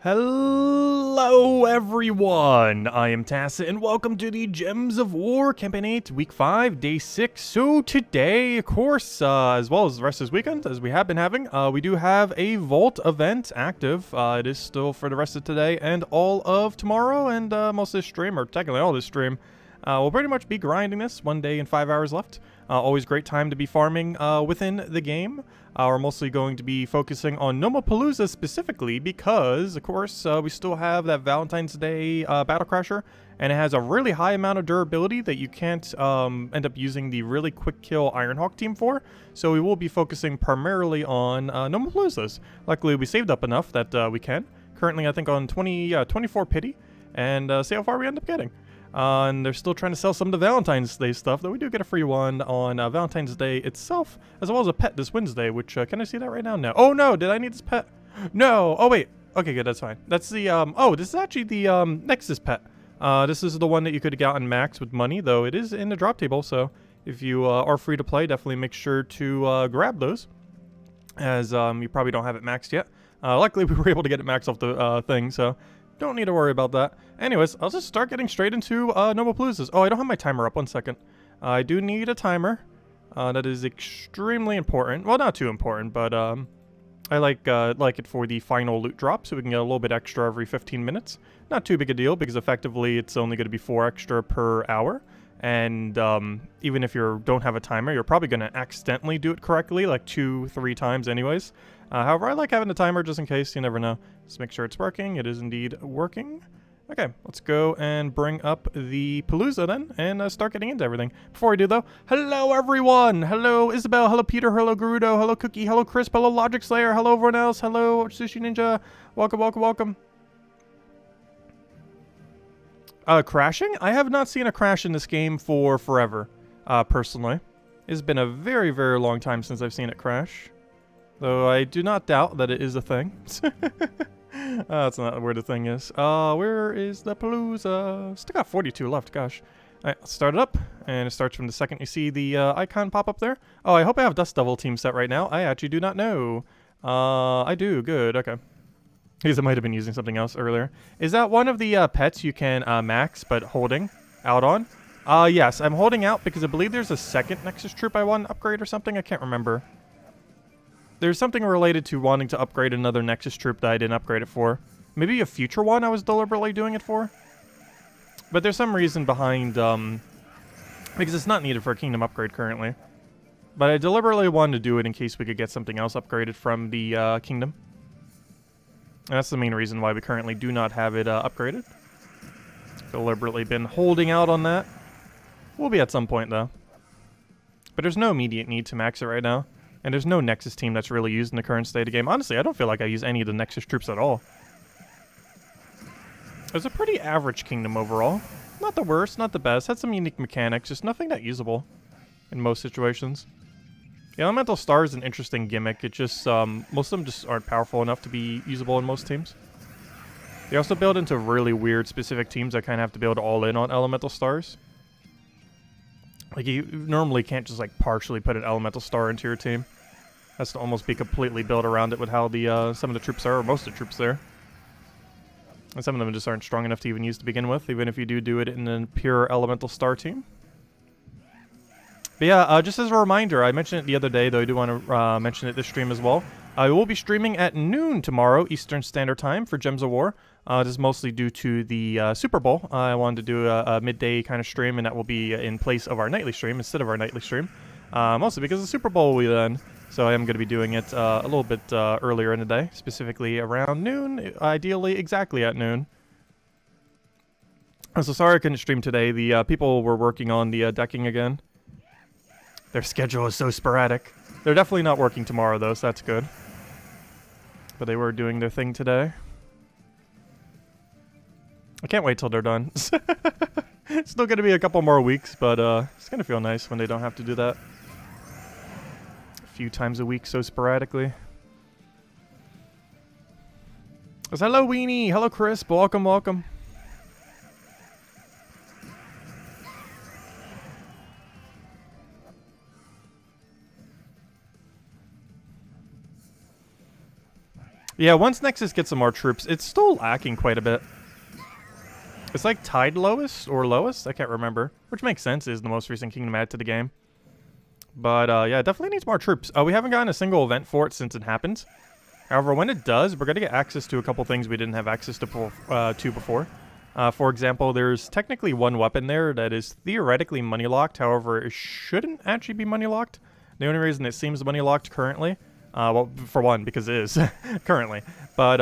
Hello everyone, I am Tacit and welcome to the Gems of War Campaign 8, Week 5, Day 6. So today, of course, as well as the rest of this weekend, as we have been having, we do have a Vault event active. It is still for the rest of today and all of tomorrow and most of this stream, or technically all this stream. We'll pretty much be grinding this 1 day and 5 hours left. Always great time to be farming within the game. We're mostly going to be focusing on Gnome-a-Paloozas specifically because, of course, we still have that Valentine's Day Battle Crasher, and it has a really high amount of durability that you can't end up using the really quick kill Ironhawk team for. So we will be focusing primarily on Gnome-a-Paloozas. Luckily, we saved up enough that we can. Currently, I think on 24 pity, and see how far we end up getting. And they're still trying to sell some of the Valentine's Day stuff, though we do get a free one on Valentine's Day itself, as well as a pet this Wednesday, which, can I see that right now? No. Oh, no, did I need this pet? No. Oh, wait. Okay, good, that's fine. That's the, oh, this is actually the, Nexus pet. This is the one that you could get on max with money, though it is in the drop table, so if you, are free to play, definitely make sure to, grab those, as, you probably don't have it maxed yet. Luckily, we were able to get it maxed off the, thing, so don't need to worry about that. Anyways, I'll just start getting straight into Gnome-a-Paloozas. Oh, I don't have my timer up. 1 second. I do need a timer. That is extremely important. Well, not too important, but I like it for the final loot drop, so we can get a little bit extra every 15 minutes. Not too big a deal, because effectively it's only going to be 4 extra per hour. And even if you don't have a timer, you're probably going to accidentally do it correctly, like 2-3 times anyways. However, I like having the timer just in case, you never know. Just make sure it's working. It is indeed working. Okay, let's go and bring up the Palooza then, and start getting into everything. Before I do though, hello everyone! Hello Isabel, hello Peter, hello Gerudo, hello Cookie, hello Crisp, hello Logic Slayer, hello everyone else, hello Sushi Ninja, welcome, welcome, welcome. Crashing? I have not seen a crash in this game for forever, personally. It's been a very, very long time since I've seen it crash. Though I do not doubt that it is a thing. That's not where the thing is. Where is the Palooza? Still got 42 left, gosh. Alright, let's start it up. And it starts from the second you see the icon pop up there. Oh, I hope I have Dust Devil team set right now. I actually do not know. I do, good, okay. Because I might have been using something else earlier. Is that one of the pets you can max, but holding out on? Yes, I'm holding out because I believe there's a second Nexus troop I want to upgrade or something. I can't remember. There's something related to wanting to upgrade another Nexus troop that I didn't upgrade it for. Maybe a future one I was deliberately doing it for. But there's some reason behind, because it's not needed for a Kingdom upgrade currently. But I deliberately wanted to do it in case we could get something else upgraded from the Kingdom. And that's the main reason why we currently do not have it upgraded. Deliberately been holding out on that. We'll be at some point though. But there's no immediate need to max it right now. And there's no Nexus team that's really used in the current state of the game. Honestly, I don't feel like I use any of the Nexus troops at all. It was a pretty average Kingdom overall. Not the worst, not the best. Had some unique mechanics, just nothing that usable in most situations. The Elemental Star is an interesting gimmick. It just, most of them just aren't powerful enough to be usable in most teams. They also build into really weird specific teams that kind of have to build all in on Elemental Stars. Like, you normally can't just, like, partially put an Elemental Star into your team. Has to almost be completely built around it with how the, some of the troops are, or most of the troops there. And some of them just aren't strong enough to even use to begin with, even if you do it in a pure Elemental Star team. But yeah, just as a reminder, I mentioned it the other day, though I do want to mention it this stream as well. I will be streaming at noon tomorrow, Eastern Standard Time, for Gems of War. This is mostly due to the Super Bowl. I wanted to do a midday kind of stream, and that will be in place of our nightly stream, instead of our nightly stream. Mostly because the Super Bowl will be then. So I am going to be doing it a little bit earlier in the day, specifically around noon, ideally exactly at noon. So sorry I couldn't stream today. The people were working on the decking again. Their schedule is so sporadic. They're definitely not working tomorrow, though, so that's good. But they were doing their thing today. I can't wait till they're done. It's still going to be a couple more weeks, but it's going to feel nice when they don't have to do that a few times a week so sporadically. Hello, Weenie. Hello, Crisp. Welcome, welcome. Yeah, once Nexus gets some more troops, it's still lacking quite a bit. It's like tied lowest or lowest, I can't remember. Which makes sense, is the most recent kingdom add to the game. But yeah, it definitely needs more troops. We haven't gotten a single event for it since it happened. However, when it does, we're going to get access to a couple things we didn't have access to before. For example, there's technically one weapon there that is theoretically money locked. However, it shouldn't actually be money locked. The only reason it seems money locked currently, well, for one, because it is currently, but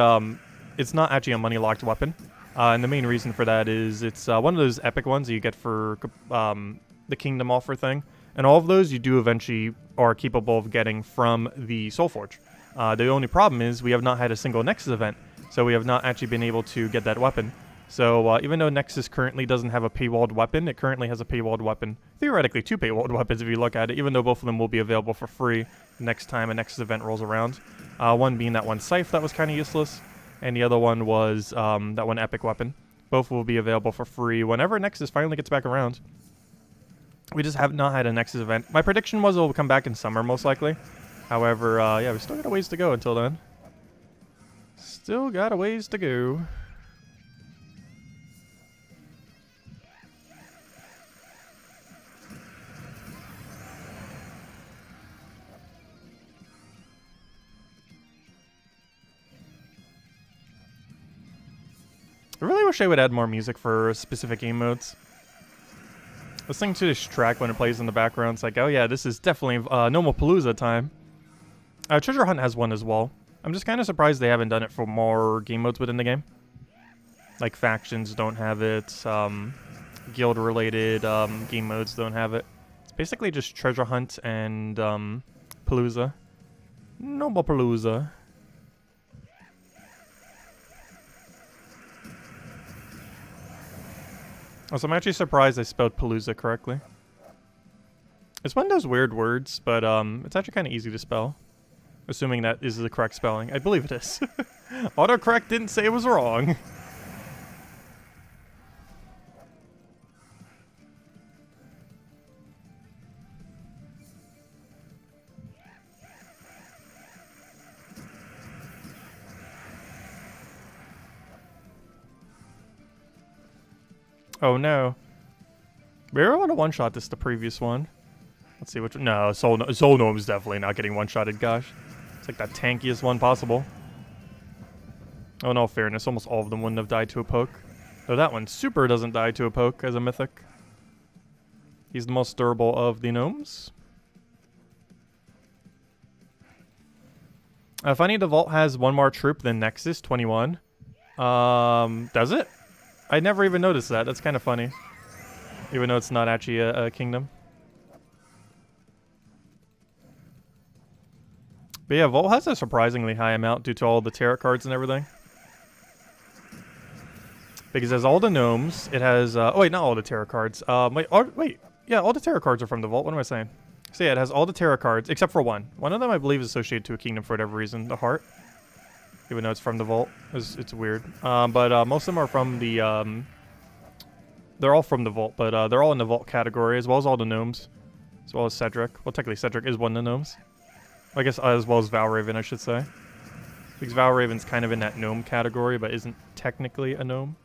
it's not actually a money locked weapon. And the main reason for that is it's one of those epic ones that you get for the Kingdom offer thing. And all of those you do eventually are capable of getting from the Soulforge. The only problem is we have not had a single Nexus event, so we have not actually been able to get that weapon. So even though Nexus currently doesn't have a paywalled weapon, it currently has a paywalled weapon. Theoretically, 2 paywalled weapons if you look at it, even though both of them will be available for free next time a Nexus event rolls around. One being that one Scythe that was kind of useless, and the other one was that one epic weapon. Both will be available for free whenever Nexus finally gets back around. We just have not had a Nexus event. My prediction was it will come back in summer, most likely. However, yeah, we still got a ways to go until then. Still got a ways to go. I really wish I would add more music for specific game modes. Listening to this track when it plays in the background, it's like, oh yeah, this is definitely Gnome-a-Palooza time. Treasure Hunt has one as well. I'm just kind of surprised they haven't done it for more game modes within the game. Like factions don't have it, guild-related game modes don't have it. It's basically just Treasure Hunt and Palooza. Gnome-a-Palooza. So I'm actually surprised I spelled Palooza correctly. It's one of those weird words, but it's actually kind of easy to spell. Assuming that is the correct spelling. I believe it is. Autocorrect didn't say it was wrong. Oh no. We were able to one-shot this the previous one. Let's see which one. No, Soul Gnome's definitely not getting one-shotted, gosh. It's like that tankiest one possible. Oh, in all fairness, almost all of them wouldn't have died to a poke. Though that one super doesn't die to a poke as a mythic. He's the most durable of the gnomes. Funny, the vault has one more troop than Nexus, 21. Does it? I never even noticed that. That's kind of funny. Even though it's not actually a kingdom. But yeah, Vault has a surprisingly high amount due to all the tarot cards and everything. Because it has all the gnomes. It has... oh wait, not all the tarot cards. Wait. Yeah, all the tarot cards are from the Vault. What am I saying? So yeah, it has all the tarot cards, except for one. One of them, I believe, is associated to a kingdom for whatever reason. The Heart. Even though it's from the Vault. It's weird. But most of them are from the... they're all from the Vault, but they're all in the Vault category, as well as all the gnomes. As well as Cedric. Well, technically Cedric is one of the gnomes. I guess as well as Valraven, I should say. Because Valraven's kind of in that gnome category, but isn't technically a gnome.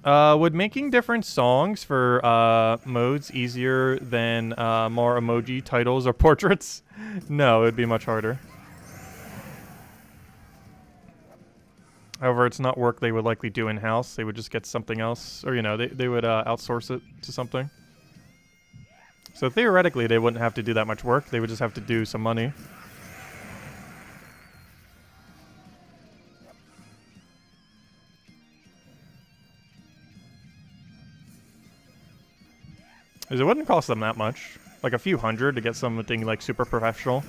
Would making different songs for modes easier than more emoji titles or portraits? No, it would be much harder. However, it's not work they would likely do in-house. They would just get something else. Or, you know, they would outsource it to something. So theoretically, they wouldn't have to do that much work. They would just have to do some money. Because it wouldn't cost them that much. Like a few hundred to get something like super professional.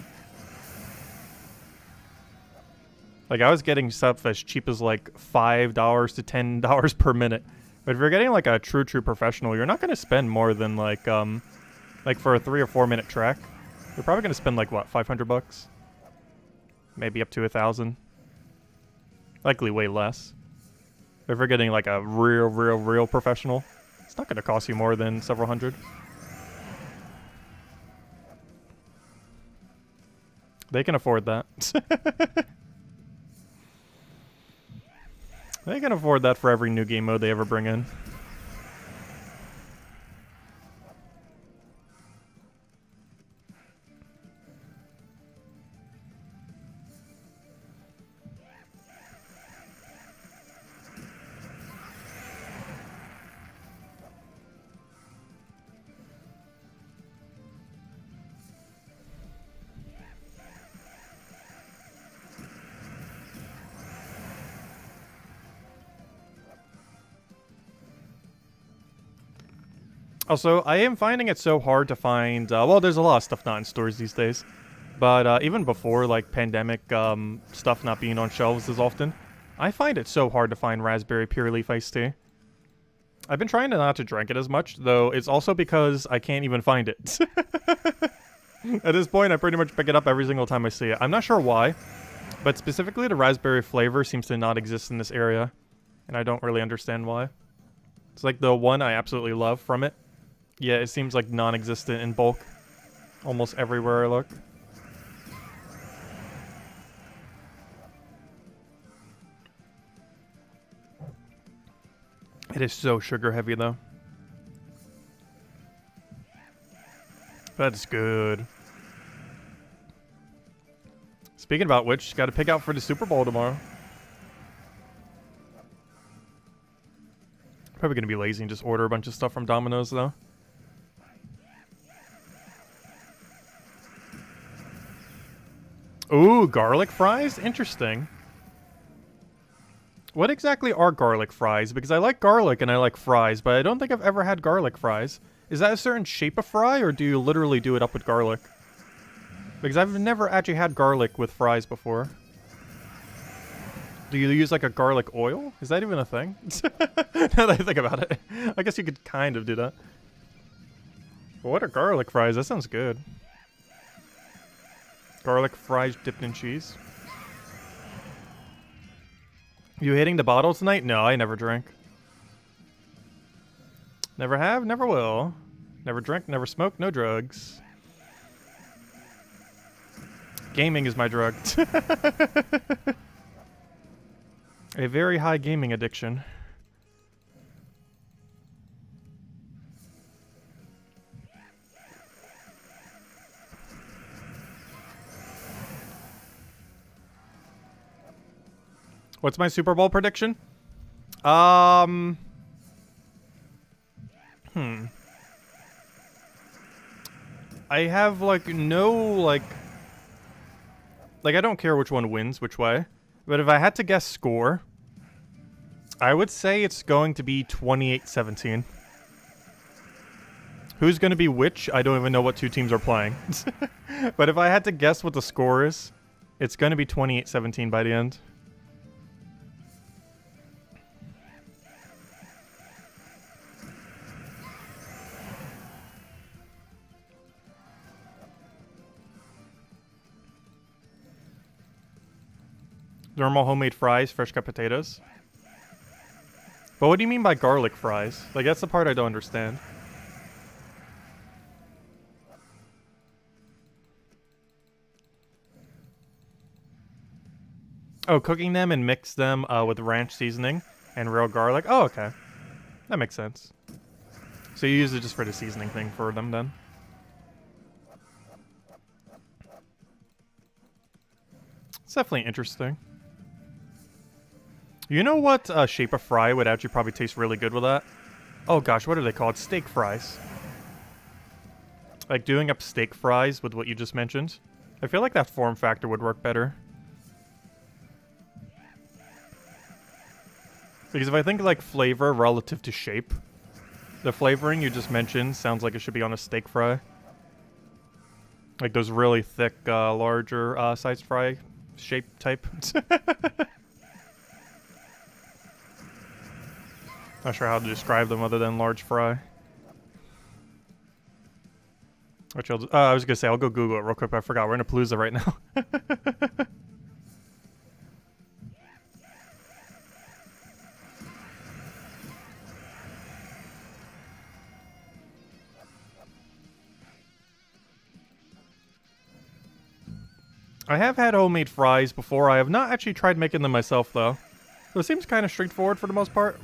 Like I was getting stuff as cheap as like $5 to $10 per minute. But if you're getting like a true professional, you're not going to spend more than like for a 3 or 4 minute track. You're probably going to spend like what, 500 bucks? Maybe up to 1,000. Likely way less. If you're getting like a real professional, it's not going to cost you more than several hundred. They can afford that. They can afford that for every new game mode they ever bring in. Also, I am finding it so hard to find, well, there's a lot of stuff not in stores these days, but even before, like, pandemic stuff not being on shelves as often, I find it so hard to find raspberry pure leaf iced tea. I've been trying not to drink it as much, though it's also because I can't even find it. At this point, I pretty much pick it up every single time I see it. I'm not sure why, but specifically the raspberry flavor seems to not exist in this area, and I don't really understand why. It's like the one I absolutely love from it. Yeah, it seems like non-existent in bulk. Almost everywhere I look. It is so sugar heavy though. That's good. Speaking about which, gotta pick out for the Super Bowl tomorrow. Probably gonna be lazy and just order a bunch of stuff from Domino's though. Ooh, garlic fries? Interesting. What exactly are garlic fries? Because I like garlic and I like fries, but I don't think I've ever had garlic fries. Is that a certain shape of fry, or do you literally do it up with garlic? Because I've never actually had garlic with fries before. Do you use like a garlic oil? Is that even a thing? Now that I think about it. I guess you could kind of do that. But what are garlic fries? That sounds good. Garlic fries dipped in cheese. You hitting the bottle tonight? No, I never drink. Never have, never will. Never drink, never smoke, no drugs. Gaming is my drug. A very high gaming addiction. What's my Super Bowl prediction? I have, like, no, like, I don't care which one wins, which way. But if I had to guess score, I would say it's going to be 28-17. Who's going to be which? I don't even know what two teams are playing. But if I had to guess what the score is, it's going to be 28-17 by the end. Normal homemade fries, fresh cut potatoes. But what do you mean by garlic fries? Like, that's the part I don't understand. Oh, cooking them and mix them with ranch seasoning and real garlic. Oh, okay. That makes sense. So you use it just for the seasoning thing for them then? It's definitely interesting. You know what shape of fry would actually probably taste really good with that? Oh gosh, what are they called? Steak fries. Like doing up steak fries with what you just mentioned. I feel like that form factor would work better. Because if I think like flavor relative to shape, the flavoring you just mentioned sounds like it should be on a steak fry. Like those really thick, larger sized fry shape type. Not sure how to describe them other than large fry. Which I was gonna say, I'll go Google it real quick, but I forgot. We're in a Palooza right now. I have had homemade fries before. I have not actually tried making them myself, though. So it seems kind of straightforward for the most part.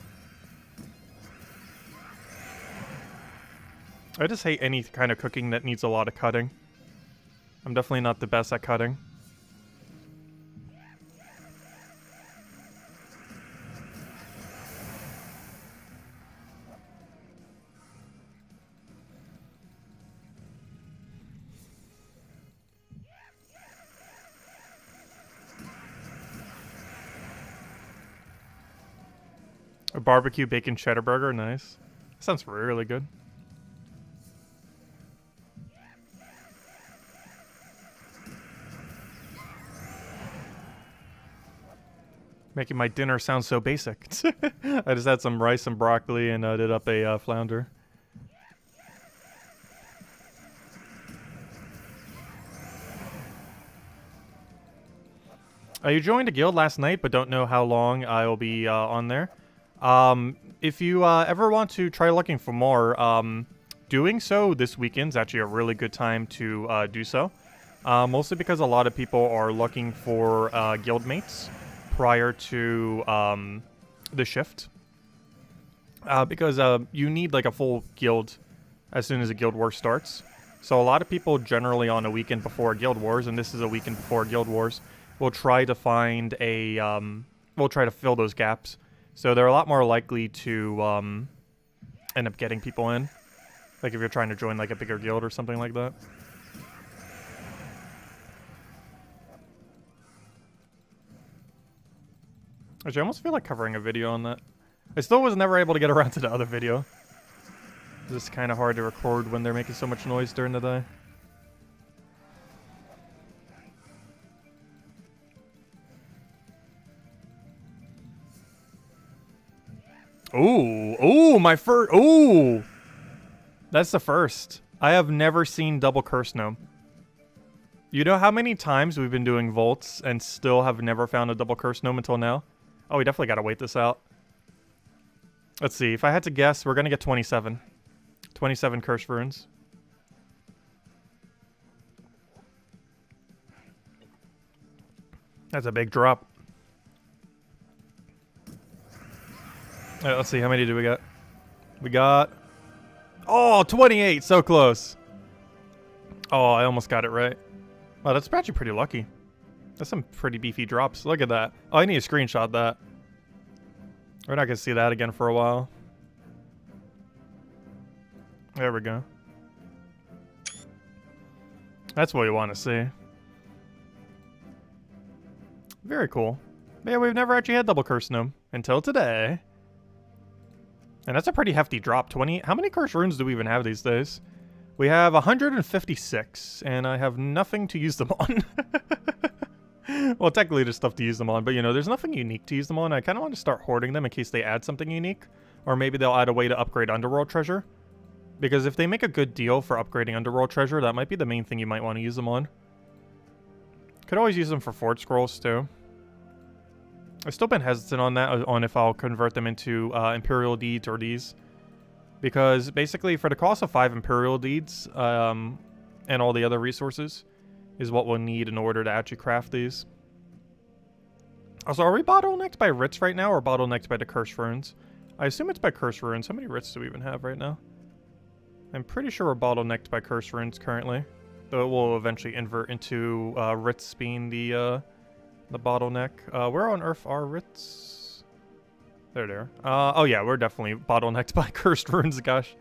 I just hate any kind of cooking that needs a lot of cutting. I'm definitely not the best at cutting. A barbecue bacon cheddar burger, nice. Sounds really good. Making my dinner sound so basic. I just had some rice and broccoli and did up a flounder. You joined a guild last night, but don't know how long I will be on there. If you ever want to try looking for more, doing so this weekend's actually a really good time to do so. Mostly because a lot of people are looking for guild mates prior to the shift. Because you need like a full guild as soon as a guild war starts. So a lot of people generally on a weekend before Guild Wars, and this is a weekend before Guild Wars, will try to find a, will try to fill those gaps. So they're a lot more likely to end up getting people in. Like if you're trying to join like a bigger guild or something like that. Actually, I almost feel like covering a video on that. I still was never able to get around to the other video. It's just kind of hard to record when they're making so much noise during the day. Ooh, ooh, my first, ooh! That's the first. I have never seen double curse gnome. You know how many times we've been doing vaults and still have never found a double curse gnome until now? Oh, we definitely gotta wait this out. Let's see, if I had to guess, we're gonna get 27. 27 curse runes. That's a big drop. Alright, let's see, how many do we got? We got... Oh, 28! So close! Oh, I almost got it right. Wow, that's actually pretty lucky. That's some pretty beefy drops. Look at that. Oh, I need to screenshot that. We're not gonna see that again for a while. There we go. That's what we want to see. Very cool. But yeah, we've never actually had double curse gnome until today. And that's a pretty hefty drop. 20. How many curse runes do we even have these days? We have 156, and I have nothing to use them on. Well, technically there's stuff to use them on, but you know, there's nothing unique to use them on. I kind of want to start hoarding them in case they add something unique. Or maybe they'll add a way to upgrade Underworld Treasure. Because if they make a good deal for upgrading Underworld Treasure, that might be the main thing you might want to use them on. Could always use them for Forge Scrolls, too. I've still been hesitant on that, on if I'll convert them into Imperial Deeds or these. Because basically, for the cost of 5 Imperial Deeds, and all the other resources, is what we'll need in order to actually craft these. Also, are we bottlenecked by writs right now, or bottlenecked by the curse runes? I assume it's by curse runes. How many writs do we even have right now? I'm pretty sure we're bottlenecked by curse runes currently. Though it will eventually invert into writs being the bottleneck. Where on earth are writs? There. Oh yeah, we're definitely bottlenecked by cursed runes, gosh.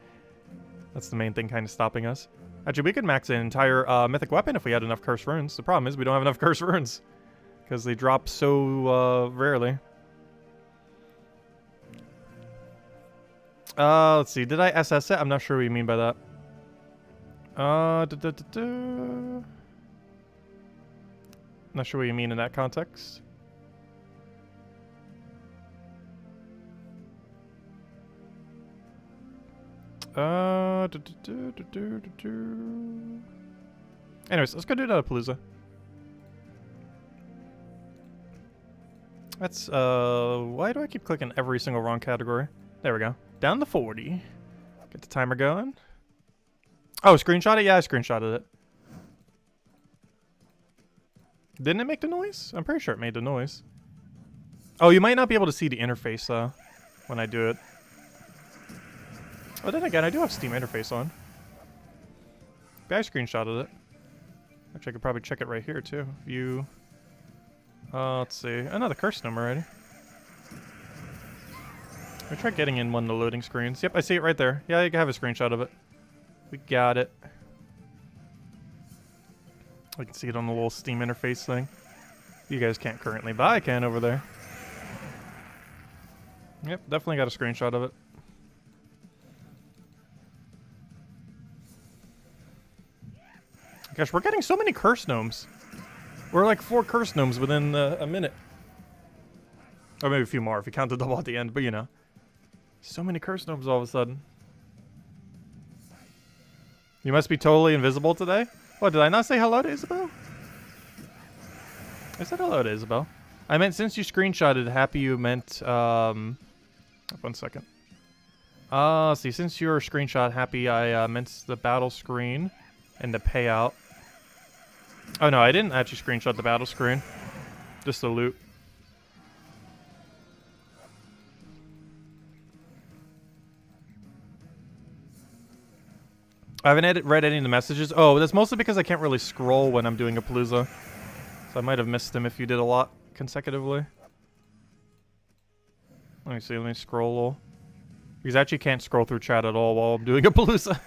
That's the main thing kind of stopping us. Actually, we could max an entire mythic weapon if we had enough cursed runes. The problem is we don't have enough cursed runes. Because they drop so rarely. Let's see. Did I SS it? I'm not sure what you mean by that. Not sure what you mean in that context. Anyways, let's go do Gnome-a-Palooza. That's, why do I keep clicking every single wrong category? There we go. Down to 40. Get the timer going. Oh, screenshot it? Yeah, I screenshotted it. Didn't it make the noise? I'm pretty sure it made the noise. Oh, you might not be able to see the interface, though, when I do it. Oh, then again, I do have Steam interface on. Maybe I screenshotted it. Actually, I could probably check it right here, too. View. Let's see. Another curse number already. Let me try getting in one of the loading screens. Yep, I see it right there. Yeah, you can have a screenshot of it. We got it. I can see it on the little Steam interface thing. You guys can't currently, but I can over there. Yep, definitely got a screenshot of it. Gosh, we're getting so many curse gnomes. We're like 4 curse gnomes within a minute. Or maybe a few more if you count the double at the end, but you know. So many curse gnomes all of a sudden. You must be totally invisible today? What, did I not say hello to Isabel? I said hello to Isabel. I meant since you screenshotted happy you meant, 1 second. See, since you're screenshot happy, I meant the battle screen and the payout. Oh no, I didn't actually screenshot the battle screen. Just the loot. I haven't read any of the messages. Oh, that's mostly because I can't really scroll when I'm doing a Palooza. So I might have missed them if you did a lot consecutively. Let me see, let me scroll a little. Because I actually can't scroll through chat at all while I'm doing a Palooza.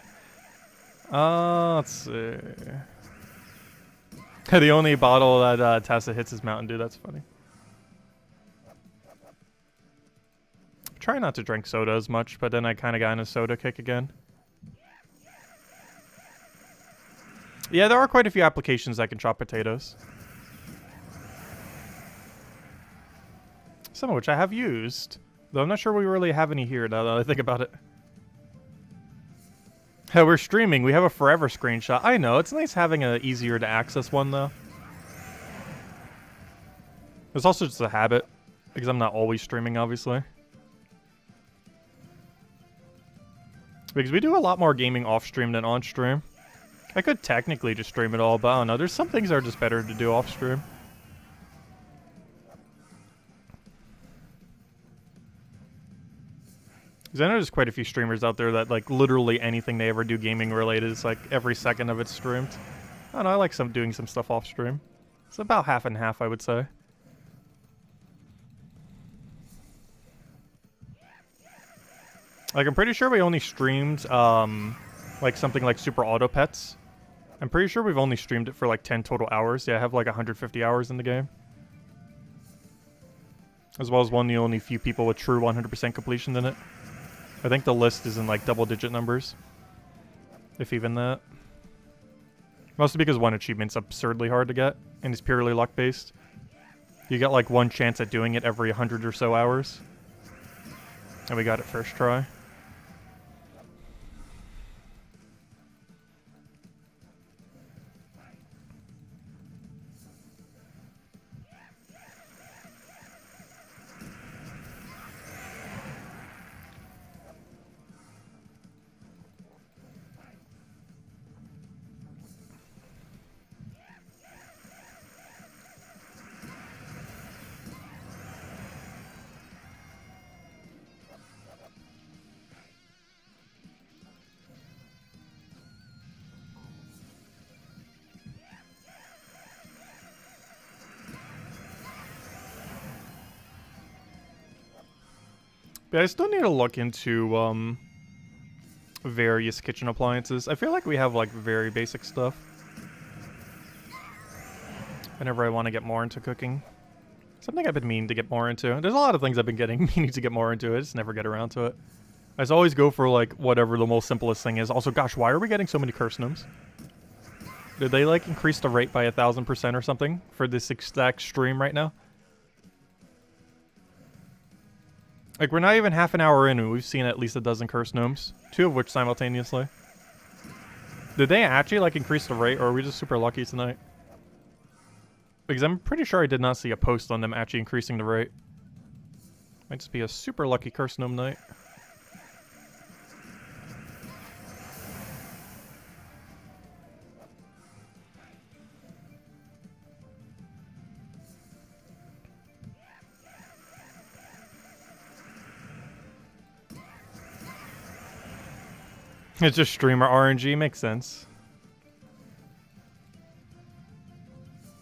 Let's see. The only bottle that Tessa hits is Mountain Dew, that's funny. Try not to drink soda as much, but then I kind of got in a soda kick again. Yeah, there are quite a few applications that can chop potatoes. Some of which I have used. Though I'm not sure we really have any here now that I think about it. Hey, we're streaming. We have a forever screenshot. I know. It's nice having an easier to access one, though. It's also just a habit. Because I'm not always streaming, obviously. Because we do a lot more gaming off-stream than on-stream. I could technically just stream it all, but I don't know. There's some things that are just better to do off-stream. Because I know there's quite a few streamers out there that, like, literally anything they ever do gaming related is, like, every second of it's streamed. I don't know, I like doing some stuff off-stream. It's about half and half, I would say. Like, I'm pretty sure we only streamed, like, something like Super Auto Pets. I'm pretty sure we've only streamed it for, like, 10 total hours. Yeah, I have, like, 150 hours in the game. As well as one of the only few people with true 100% completion in it. I think the list is in, like, double-digit numbers. If even that. Mostly because one achievement's absurdly hard to get, and it's purely luck-based. You get, like, one chance at doing it every 100 or so hours. And we got it first try. Yeah, I still need to look into, various kitchen appliances. I feel like we have, like, very basic stuff. Whenever I want to get more into cooking. Something I've been meaning to get more into. There's a lot of things I've been meaning to get more into. I just never get around to it. I just always go for, like, whatever the most simplest thing is. Also, gosh, why are we getting so many curse gnomes? Did they, like, increase the rate by 1,000% or something for this exact stream right now? Like, we're not even half an hour in and we've seen at least a dozen curse gnomes. 2 of which simultaneously. Did they actually, like, increase the rate, or are we just super lucky tonight? Because I'm pretty sure I did not see a post on them actually increasing the rate. Might just be a super lucky curse gnome night. It's just streamer RNG, makes sense.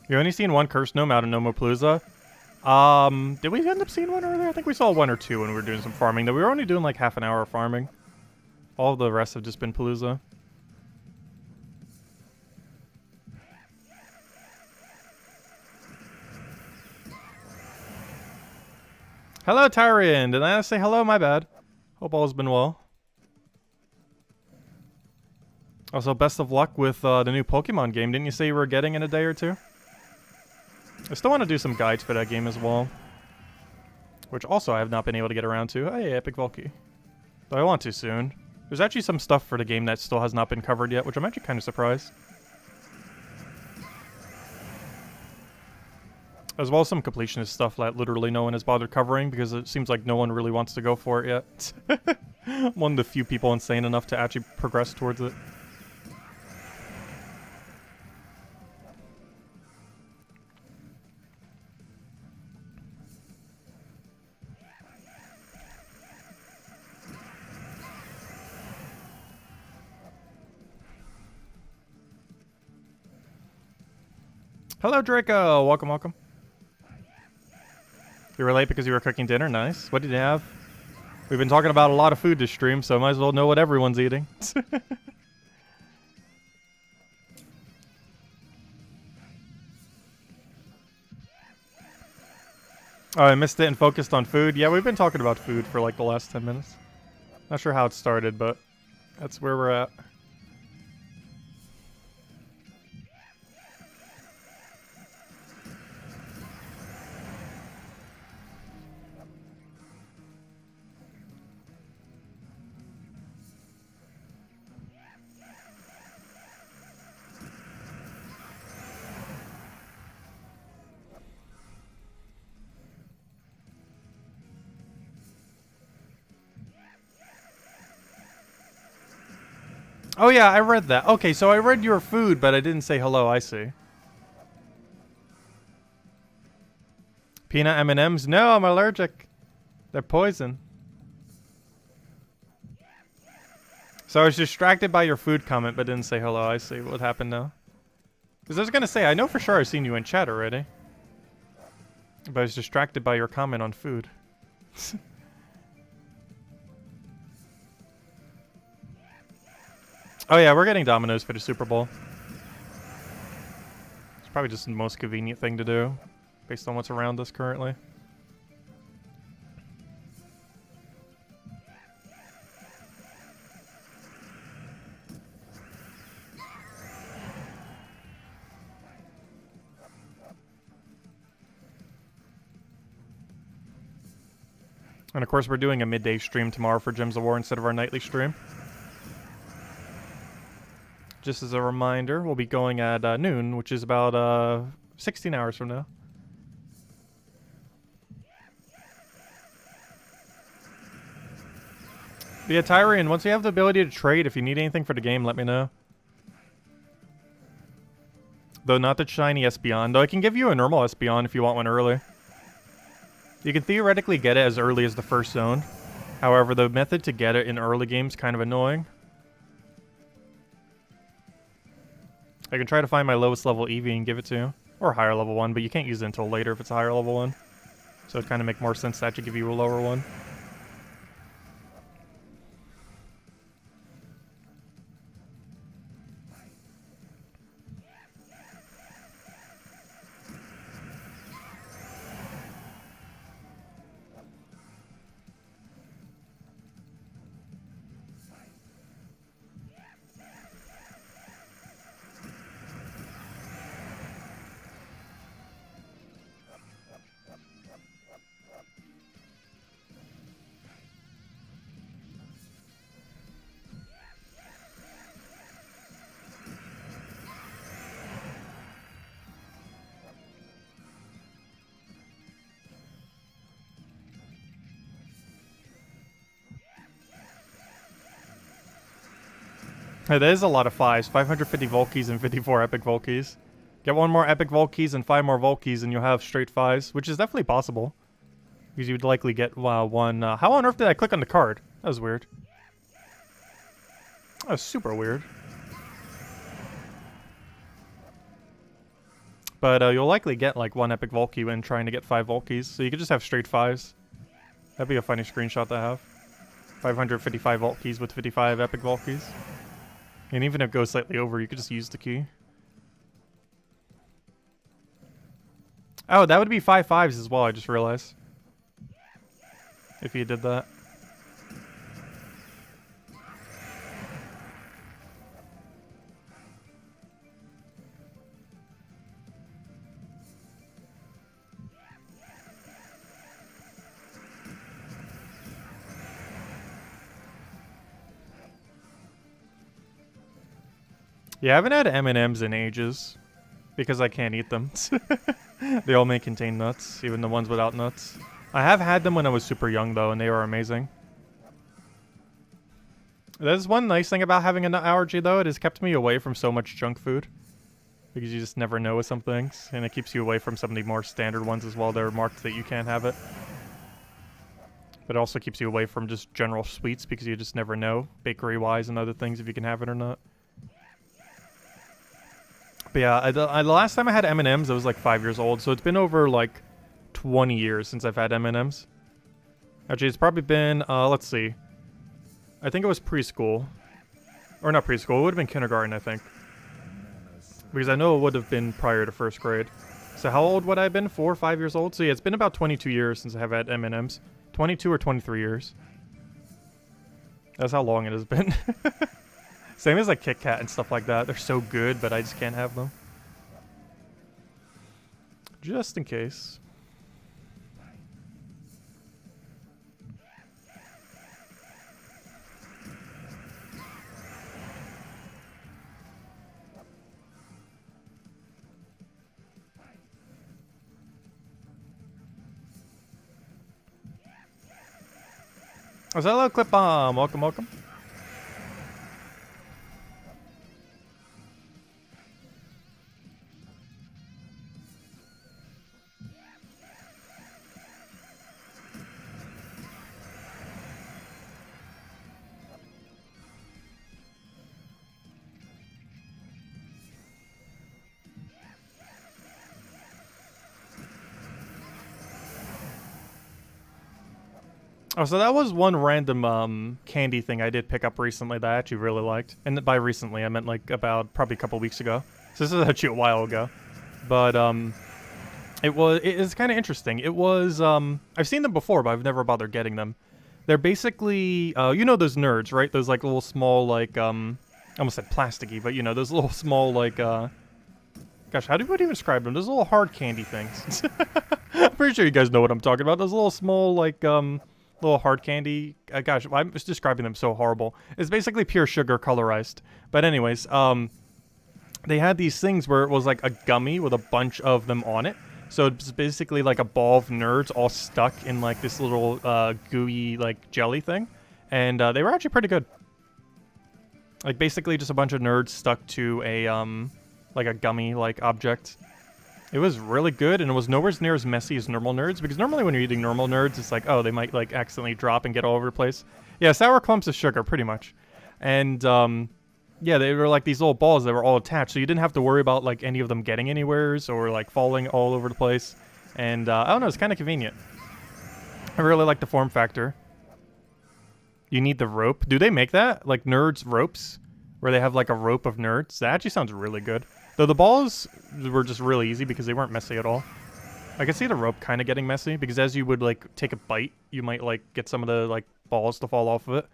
You only seen one cursed gnome out of Gnome-a-Palooza? Did we end up seeing one earlier? I think we saw one or two when we were doing some farming, though we were only doing like half an hour of farming. All the rest have just been Palooza. Hello, Tyrion. Did I say hello? My bad. Hope all has been well. Also, best of luck with the new Pokemon game. Didn't you say you were getting in a day or two? I still want to do some guides for that game as well. Which also I have not been able to get around to. Hey, Epic Volky. Though I want to soon. There's actually some stuff for the game that still has not been covered yet, which I'm actually kind of surprised. As well as some completionist stuff that literally no one has bothered covering because it seems like no one really wants to go for it yet. I'm one of the few people insane enough to actually progress towards it. Hello, Draco. Welcome, welcome. You were late because you were cooking dinner. Nice. What did you have? We've been talking about a lot of food this stream, so might as well know what everyone's eating. Oh, I missed it and focused on food. Yeah, we've been talking about food for like the last 10 minutes. Not sure how it started, but that's where we're at. Oh yeah, I read that. Okay, so I read your food, but I didn't say hello, I see. Peanut M&Ms? No, I'm allergic. They're poison. So I was distracted by your food comment, but didn't say hello, I see. What happened now? Because I was going to say, I know for sure I've seen you in chat already. But I was distracted by your comment on food. Oh yeah, we're getting Domino's for the Super Bowl. It's probably just the most convenient thing to do, based on what's around us currently. And of course we're doing a midday stream tomorrow for Gems of War instead of our nightly stream. Just as a reminder, we'll be going at noon, which is about 16 hours from now. But yeah, Tyrion, once you have the ability to trade, if you need anything for the game, let me know. Though not the shiny Espeon, though I can give you a normal Espeon if you want one early. You can theoretically get it as early as the first zone. However, the method to get it in early games is kind of annoying. I can try to find my lowest level Eevee and give it to you. Or a higher level one, but you can't use it until later if it's a higher level one. So it'd kind of make more sense to actually give you a lower one. Hey, that is a lot of 5s. 550 Volkeys and 54 Epic Volkeys. Get one more Epic Volkeys and 5 more Volkeys and you'll have straight 5s, which is definitely possible. Because you would likely get one... how on earth did I click on the card? That was weird. That's super weird. But you'll likely get like 1 epic Volkey when trying to get 5 Volkeys, so you could just have straight 5s. That'd be a funny screenshot to have. 555 Volkeys with 55 epic Volkeys. And even if it goes slightly over, you could just use the key. Oh, that would be 5 5s as well, I just realized. If you did that. Yeah, I haven't had M&Ms in ages because I can't eat them. They all may contain nuts, even the ones without nuts. I have had them when I was super young though, and they were amazing. There's one nice thing about having a nut allergy though, it has kept me away from so much junk food. Because you just never know with some things, and it keeps you away from some of the more standard ones as well that are marked that you can't have it. But it also keeps you away from just general sweets because you just never know, bakery-wise and other things, if you can have it or not. But yeah, the last time I had M&Ms, I was like 5 years old, so it's been over like 20 years since I've had M&Ms. Actually, it's probably been, let's see. I think it was preschool. Or not preschool, it would have been kindergarten, I think. Because I know it would have been prior to 1st grade. So how old would I have been? 4 or 5 years old? So yeah, it's been about 22 years since I have had M&Ms. 22 or 23 years. That's how long it has been. Same as like Kit Kat and stuff like that. They're so good, but I just can't have them. Just in case. Oh, hello, Clip Bomb. Welcome, welcome. Oh, so that was one random candy thing I did pick up recently that I actually really liked. And by recently, I meant like about probably a couple weeks ago. So this is actually a while ago. But it's kind of interesting. It was I've seen them before, but I've never bothered getting them. They're basically you know those nerds, right? Those like little small like I almost said plasticky, but you know those little small like gosh, how do you even describe them? Those little hard candy things. I'm pretty sure you guys know what I'm talking about. Those little small like little hard candy. Gosh, I'm just describing them so horrible. It's basically pure sugar colorized. But anyways, they had these things where it was like a gummy with a bunch of them on it. So it's basically like a ball of nerds all stuck in like this little gooey like jelly thing. And they were actually pretty good. Like basically just a bunch of nerds stuck to a like a gummy like object. It was really good, and it was nowhere near as messy as normal nerds, because normally when you're eating normal nerds, it's like, oh, they might like accidentally drop and get all over the place. Yeah, sour clumps of sugar, pretty much. And yeah, they were like these little balls that were all attached, so you didn't have to worry about like any of them getting anywheres or like falling all over the place. And I don't know, it's kind of convenient. I really like the form factor. You need the rope. Do they make that? Like nerds ropes? Where they have like a rope of nerds? That actually sounds really good. Though the balls were just really easy because they weren't messy at all. I can see the rope kind of getting messy because as you would like take a bite, you might like get some of the like balls to fall off of it.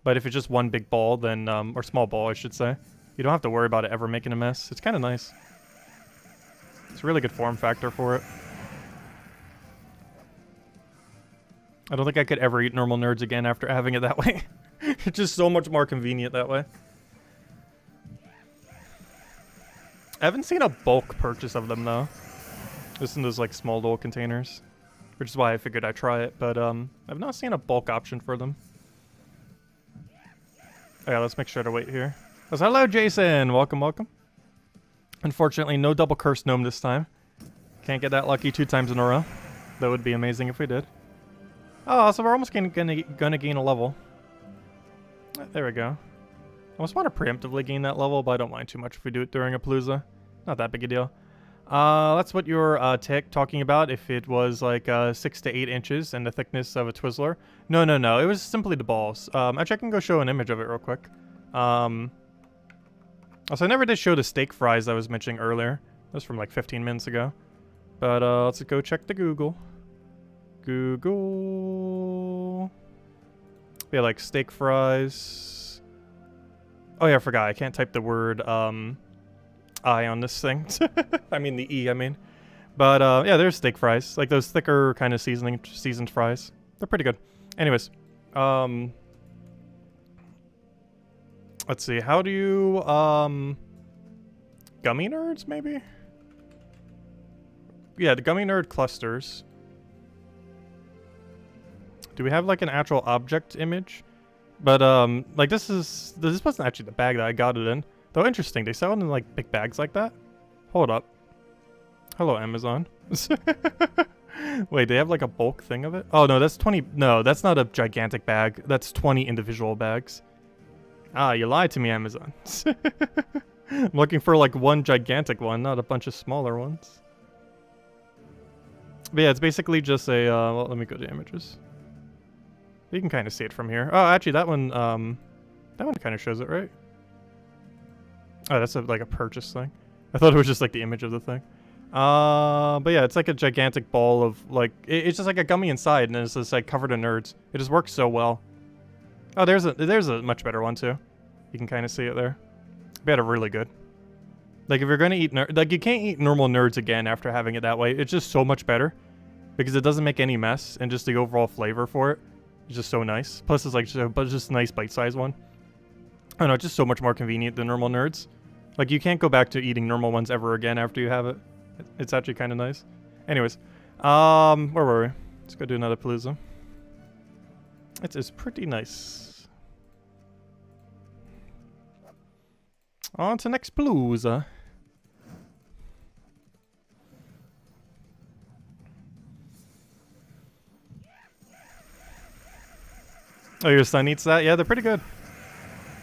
But if it's just one big ball, then or small ball, I should say, you don't have to worry about it ever making a mess. It's kind of nice. It's a really good form factor for it. I don't think I could ever eat normal nerds again after having it that way. It's just so much more convenient that way. I haven't seen a bulk purchase of them though. Just in those like small little containers. Which is why I figured I'd try it, but I've not seen a bulk option for them. Oh, yeah, let's make sure to wait here. Oh, so hello Jason! Welcome, welcome. Unfortunately, no double curse gnome this time. Can't get that lucky 2 times in a row. That would be amazing if we did. Oh, so we're almost gonna gain a level. There we go. almost want to preemptively gain that level, but I don't mind too much if we do it during a Palooza. Not that big a deal. That's what you're talking about, if it was like 6 to 8 inches and the thickness of a Twizzler. No, no, no, it was simply the balls. Actually, I can go show an image of it real quick. Also, I never did show the steak fries I was mentioning earlier. That was from like 15 minutes ago. But let's go check the Google. Google. Yeah, like steak fries. Oh yeah, I forgot. I can't type the word I on this thing. I mean the E, I mean. But yeah, there's steak fries. Like those thicker kind of seasoned fries. They're pretty good. Anyways, let's see. How do you Gummy nerds maybe? Yeah, the Gummy nerd clusters. Do we have like an actual object image? But like this wasn't actually the bag that I got it in. Though interesting, they sell it in like big bags like that. Hold up. Hello, Amazon. Wait, they have like a bulk thing of it? Oh no, that's 20. No, that's not a gigantic bag. That's 20 individual bags. Ah, you lied to me, Amazon. I'm looking for like one gigantic one, not a bunch of smaller ones. But yeah, it's basically just a. Well, let me go to images. You can kind of see it from here. Oh, actually, that one kind of shows it, right? Oh, that's like a purchase thing. I thought it was just like the image of the thing. But yeah, it's like a gigantic ball of like it's just like a gummy inside, and it's just like covered in nerds. It just works so well. Oh, there's a much better one too. You can kind of see it there. But yeah, really good. Like if you're gonna eat like you can't eat normal nerds again after having it that way. It's just so much better because it doesn't make any mess, and just the overall flavor for it is just so nice. Plus, it's like just a nice bite-sized one. I don't know, it's just so much more convenient than normal nerds. Like you can't go back to eating normal ones ever again after you have it. It's actually kind of nice. Anyways, where were we? Let's go do another Palooza. It's pretty nice. On to next Palooza. Oh, your son eats that? Yeah, they're pretty good.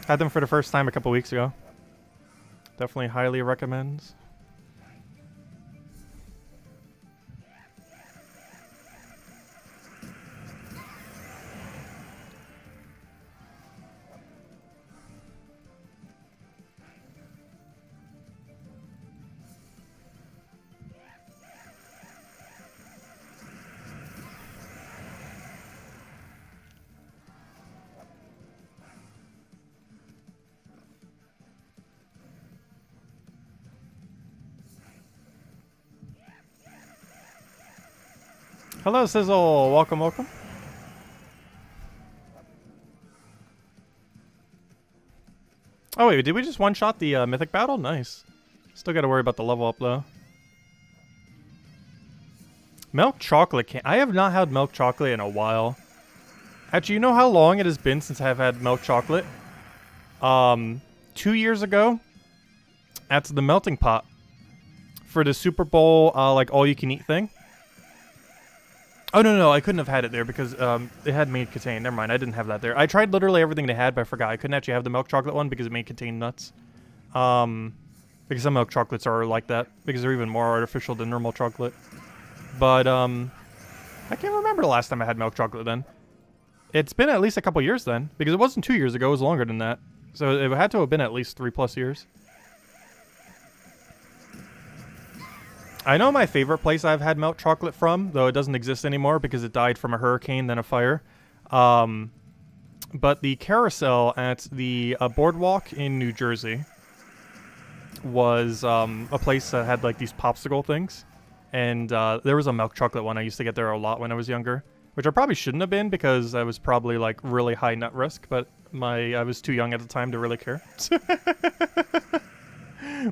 Had them for the first time a couple weeks ago. Definitely highly recommend. Hello, Sizzle. Welcome, welcome. Oh, wait. Did we just one-shot the mythic battle? Nice. Still got to worry about the level up, though. Milk chocolate I have not had milk chocolate in a while. Actually, you know how long it has been since I've had milk chocolate? 2 years ago, at the melting pot for the Super Bowl, like all-you-can-eat thing. Oh, no, I couldn't have had it there because it had made contain. Never mind, I didn't have that there. I tried literally everything they had, but I forgot. I couldn't actually have the milk chocolate one because it may contain nuts. Because some milk chocolates are like that, because they're even more artificial than normal chocolate. But, I can't remember the last time I had milk chocolate then. It's been at least a couple years then, because it wasn't 2 years ago, it was longer than that. So it had to have been at least 3+ years. I know my favorite place I've had milk chocolate from, though it doesn't exist anymore because it died from a hurricane then a fire. But the carousel at the boardwalk in New Jersey was a place that had like these popsicle things. And there was a milk chocolate one I used to get there a lot when I was younger, which I probably shouldn't have been because I was probably like really high nut risk, but I was too young at the time to really care.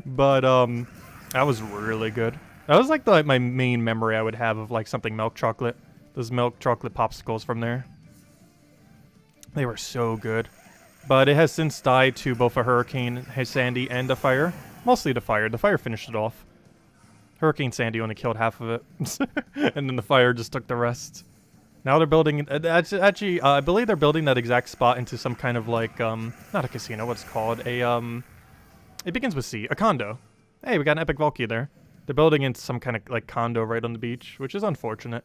But that was really good. That was like my main memory I would have of like something milk chocolate. Those milk chocolate popsicles from there. They were so good. But it has since died to both a Hurricane Sandy and a fire. Mostly the fire. The fire finished it off. Hurricane Sandy only killed half of it. And then the fire just took the rest. Now they're building, actually, I believe they're building that exact spot into some kind of like, not a casino, what's it called? It begins with C, a condo. Hey, we got an epic Valky there. They're building into some kind of like condo right on the beach, which is unfortunate.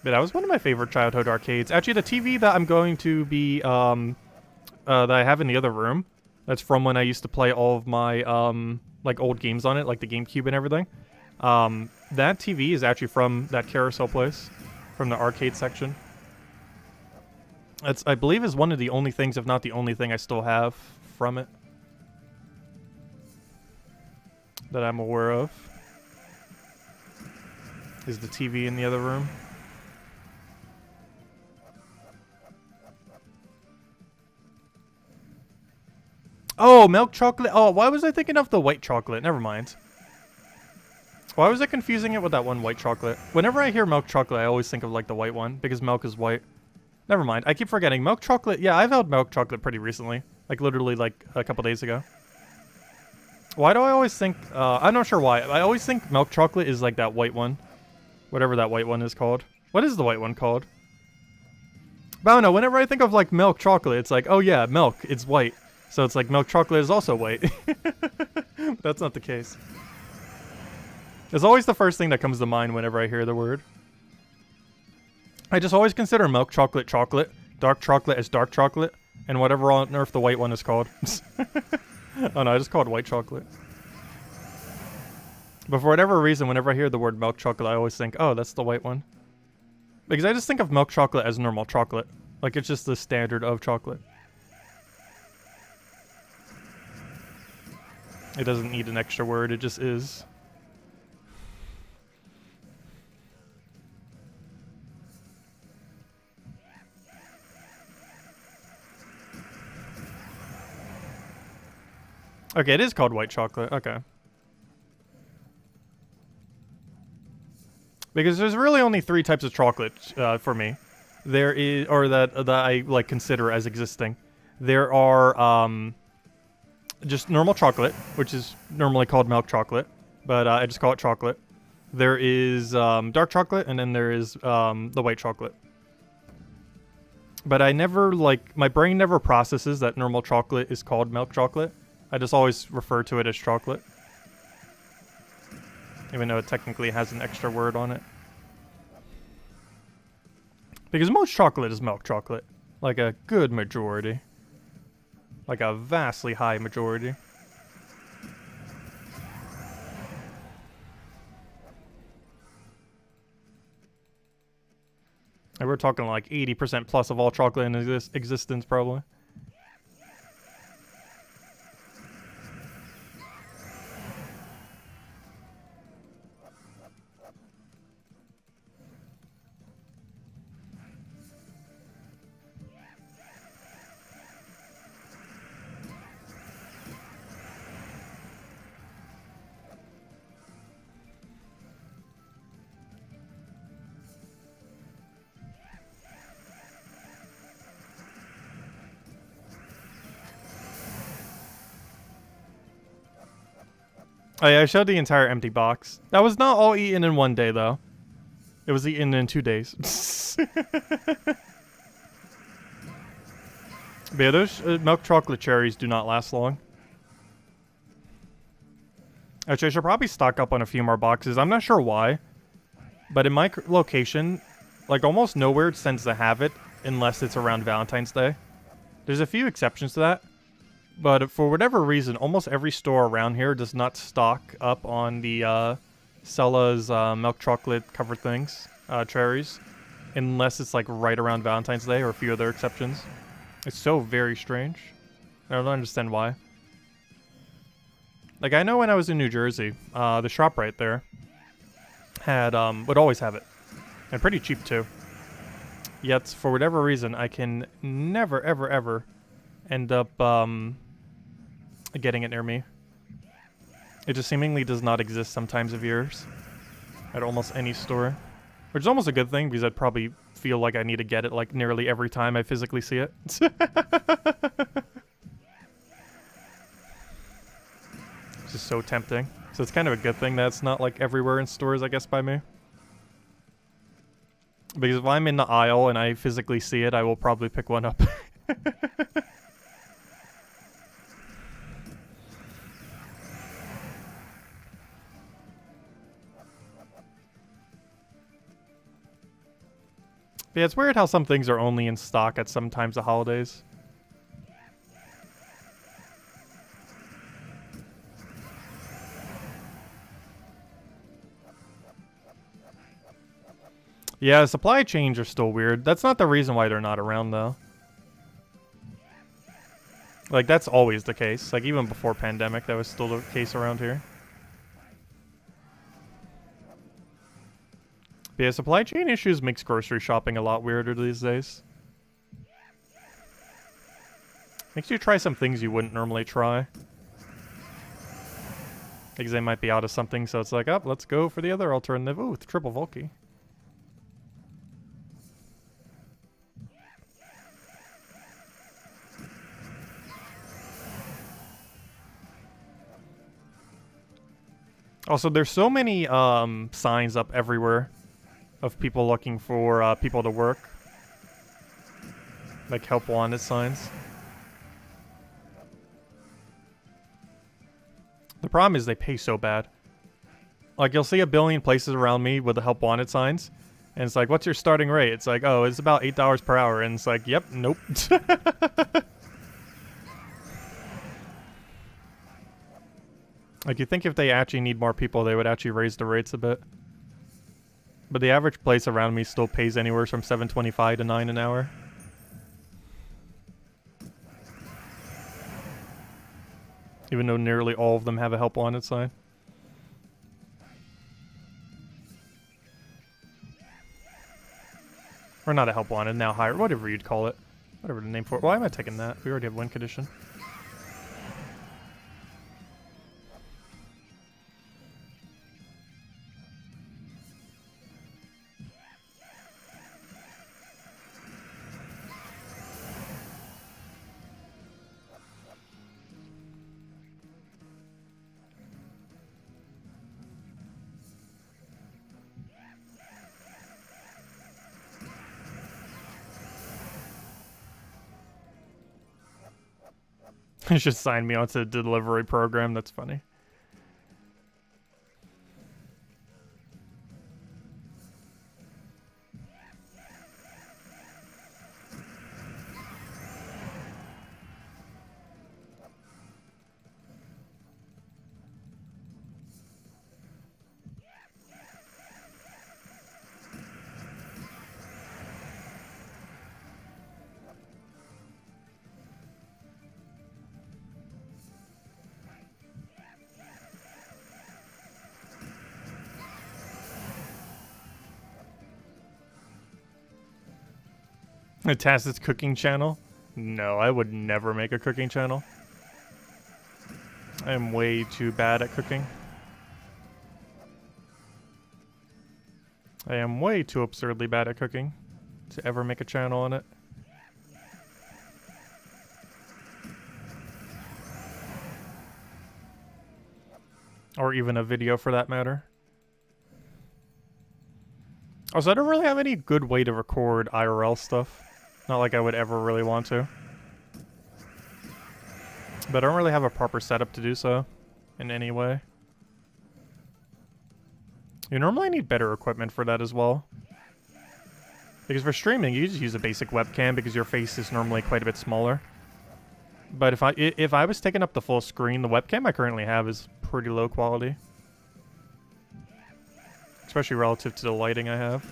But that was one of my favorite childhood arcades. Actually, the TV that I'm going to be, that I have in the other room, that's from when I used to play all of my, like old games on it, like the GameCube and everything. That TV is actually from that carousel place, from the arcade section. That's, I believe, is one of the only things, if not the only thing I still have from it that I'm aware of, is the TV in the other room. Oh, milk chocolate. Oh, why was I thinking of the white chocolate? Never mind. Why was I confusing it with that one white chocolate? Whenever I hear milk chocolate, I always think of like the white one because milk is white. Never mind. I keep forgetting. Milk chocolate. Yeah, I've had milk chocolate pretty recently. Like literally like a couple days ago. Why do I always think... I'm not sure why. I always think milk chocolate is like that white one. Whatever that white one is called. What is the white one called? But I don't know. Whenever I think of like milk chocolate, it's like, oh yeah, milk. It's white. So it's like milk chocolate is also white. That's not the case. It's always the first thing that comes to mind whenever I hear the word. I just always consider milk chocolate chocolate, dark chocolate as dark chocolate, and whatever on earth the white one is called. Oh no, I just call it white chocolate. But for whatever reason, whenever I hear the word milk chocolate, I always think, oh, that's the white one. Because I just think of milk chocolate as normal chocolate. Like it's just the standard of chocolate. It doesn't need an extra word, it just is. Okay, it is called white chocolate. Okay. Because there's really only 3 types of chocolate for me. There is, or that I like consider as existing. There are just normal chocolate, which is normally called milk chocolate, but I just call it chocolate. There is dark chocolate, and then there is the white chocolate. But I never like, my brain never processes that normal chocolate is called milk chocolate. I just always refer to it as chocolate. Even though it technically has an extra word on it. Because most chocolate is milk chocolate. Like a good majority. Like a vastly high majority. And we're talking like 80% plus of all chocolate in existence, probably. Oh yeah, I showed the entire empty box. That was not all eaten in one day, though. It was eaten in 2 days. But yeah, those milk chocolate cherries do not last long. Actually, I should probably stock up on a few more boxes. I'm not sure why. But in my location, like almost nowhere tends to have it unless it's around Valentine's Day. There's a few exceptions to that. But for whatever reason, almost every store around here does not stock up on the Cella's milk chocolate covered things, cherries, unless it's like right around Valentine's Day or a few other exceptions. It's so very strange. I don't understand why. Like I know when I was in New Jersey, the shop right there had would always have it, and pretty cheap too. Yet for whatever reason, I can never ever end up getting it near me. It just seemingly does not exist some times of years at almost any store, which is almost a good thing because I'd probably feel like I need to get it like nearly every time I physically see it. It's just so tempting. So it's kind of a good thing that it's not like everywhere in stores, I guess, by me. Because if I'm in the aisle and I physically see it, I will probably pick one up. Yeah, it's weird how some things are only in stock at some times of holidays. Yeah, supply chains are still weird. That's not the reason why they're not around, though. Like, that's always the case. Like, even before pandemic, that was still the case around here. But yeah, supply chain issues makes grocery shopping a lot weirder these days. Makes you try some things you wouldn't normally try. Because they might be out of something, so it's like, oh, let's go for the other alternative. Ooh, with triple Volky. Also, there's so many signs up everywhere of people looking for people to work. Like help wanted signs. The problem is they pay so bad. Like, you'll see a billion places around me with the help wanted signs. And it's like, what's your starting rate? It's like, oh, it's about $8 per hour. And it's like, yep, nope. Like, you think if they actually need more people, they would actually raise the rates a bit. But the average place around me still pays anywhere from $7.25 to $9 an hour. Even though nearly all of them have a help wanted sign. Or not a help wanted, now hired, whatever you'd call it. Whatever the name for it. Why am I taking that? We already have win condition. You should sign me onto the delivery program. That's funny. A Tacit's cooking channel? No, I would never make a cooking channel. I am way too bad at cooking. I am way too absurdly bad at cooking to ever make a channel on it. Or even a video for that matter. Also, I don't really have any good way to record IRL stuff. Not like I would ever really want to. But I don't really have a proper setup to do so in any way. You normally need better equipment for that as well. Because for streaming, you just use a basic webcam because your face is normally quite a bit smaller. But if I was taking up the full screen, the webcam I currently have is pretty low quality. Especially relative to the lighting I have.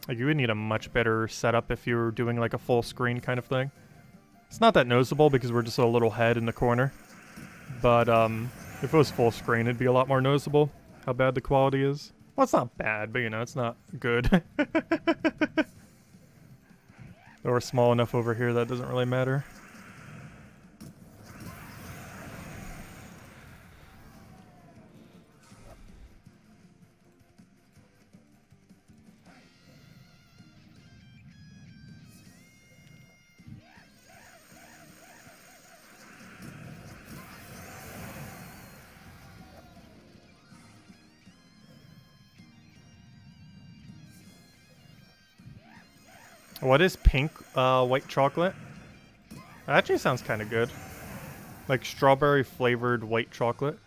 Like, you would need a much better setup if you were doing like a full screen kind of thing. It's not that noticeable because we're just a little head in the corner. But if it was full screen, it'd be a lot more noticeable how bad the quality is. Well, it's not bad, but you know, it's not good. Or small enough over here that doesn't really matter. What is pink white chocolate? That actually sounds kind of good. Like strawberry flavored white chocolate.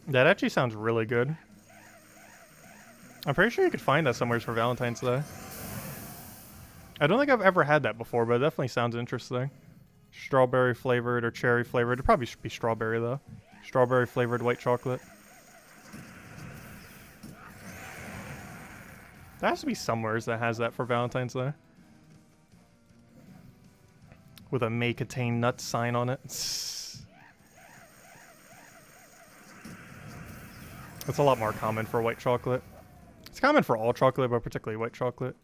That actually sounds really good. I'm pretty sure you could find that somewhere for Valentine's Day. I don't think I've ever had that before, but it definitely sounds interesting. Strawberry flavored or cherry flavored. It probably should be strawberry though. Strawberry flavored white chocolate. There has to be somewhere that has that for Valentine's Day. With a may contain nuts sign on it. It's a lot more common for white chocolate. It's common for all chocolate, but particularly white chocolate.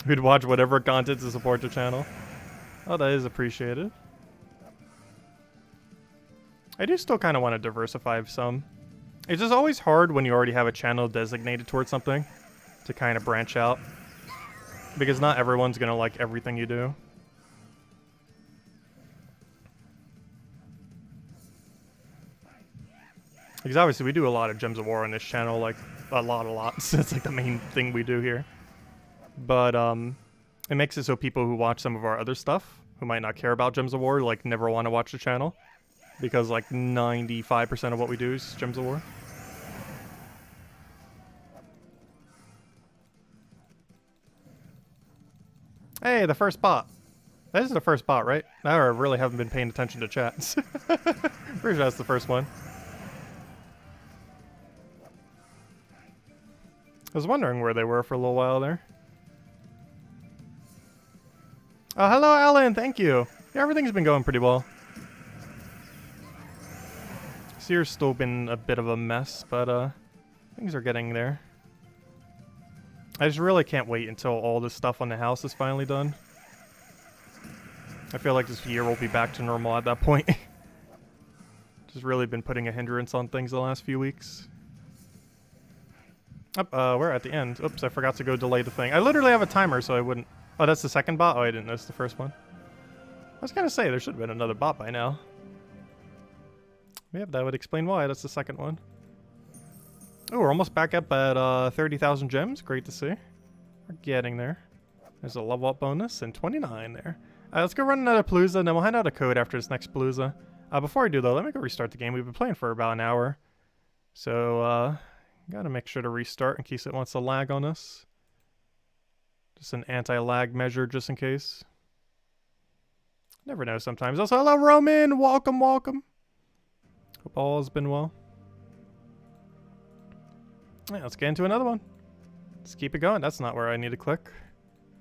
We'd watch whatever content to support the channel. Oh, that is appreciated. I do still kind of want to diversify some. It's just always hard when you already have a channel designated towards something to kind of branch out. Because not everyone's going to like everything you do. Because obviously we do a lot of Gems of War on this channel, like a lot. So it's like the main thing we do here. But it makes it so people who watch some of our other stuff, who might not care about Gems of War, like never want to watch the channel. Because like 95% of what we do is Gems of War. Hey, the first bot. This is the first bot, right? I really haven't been paying attention to chats. Pretty sure that's the first one. I was wondering where they were for a little while there. Oh, hello, Alan. Thank you. Yeah, everything's been going pretty well. This year's still been a bit of a mess, but things are getting there. I just really can't wait until all this stuff on the house is finally done. I feel like this year will be back to normal at that point. Just really been putting a hindrance on things the last few weeks. We're at the end. Oops, I forgot to go delay the thing. I literally have a timer, so I wouldn't... Oh, that's the second bot? Oh, I didn't notice the first one. I was gonna say, there should have been another bot by now. Yep, that would explain why. That's the second one. Oh, we're almost back up at 30,000 gems. Great to see. We're getting there. There's a level up bonus and 29 there. Let's go run another Palooza, and then we'll hand out a code after this next Palooza. Before I do, though, let me go restart the game. We've been playing for about an hour. So, gotta make sure to restart in case it wants to lag on us. Just an anti-lag measure just in case. Never know sometimes. Also, hello, Roman! Welcome, welcome. Hope all has been well. Yeah, let's get into another one. Let's keep it going. That's not where I need to click.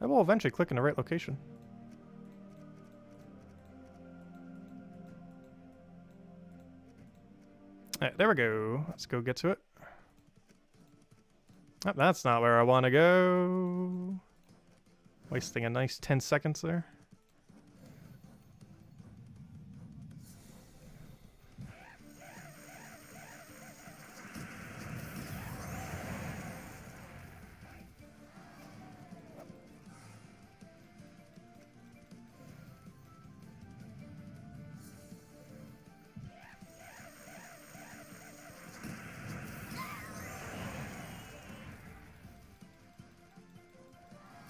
I will eventually click in the right location. Alright, there we go. Let's go get to it. Oh, that's not where I want to go. Wasting a nice 10 seconds there.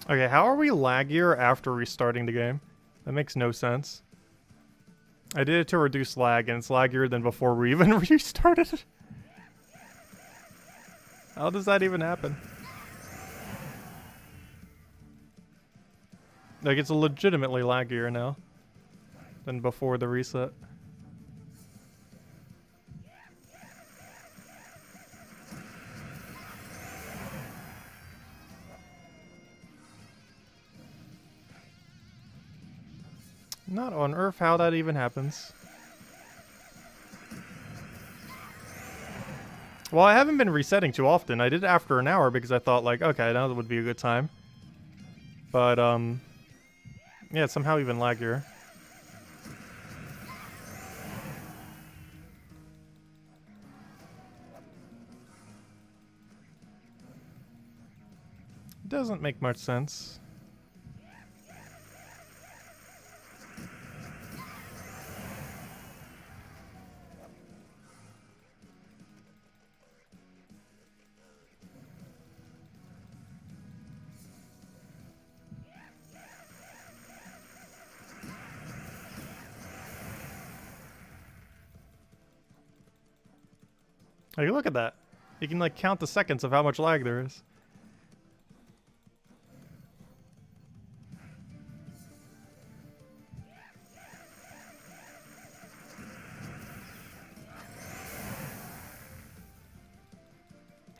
Okay, how are we laggier after restarting the game? That makes no sense. I did it to reduce lag, and it's laggier than before we even restarted. How does that even happen? Like, it's legitimately laggier now than before the reset. Not on Earth how that even happens. Well, I haven't been resetting too often. I did it after an hour because I thought, like, okay, now that would be a good time. But, yeah, it's somehow even laggier. Doesn't make much sense. Like, look at that. You can, like, count the seconds of how much lag there is.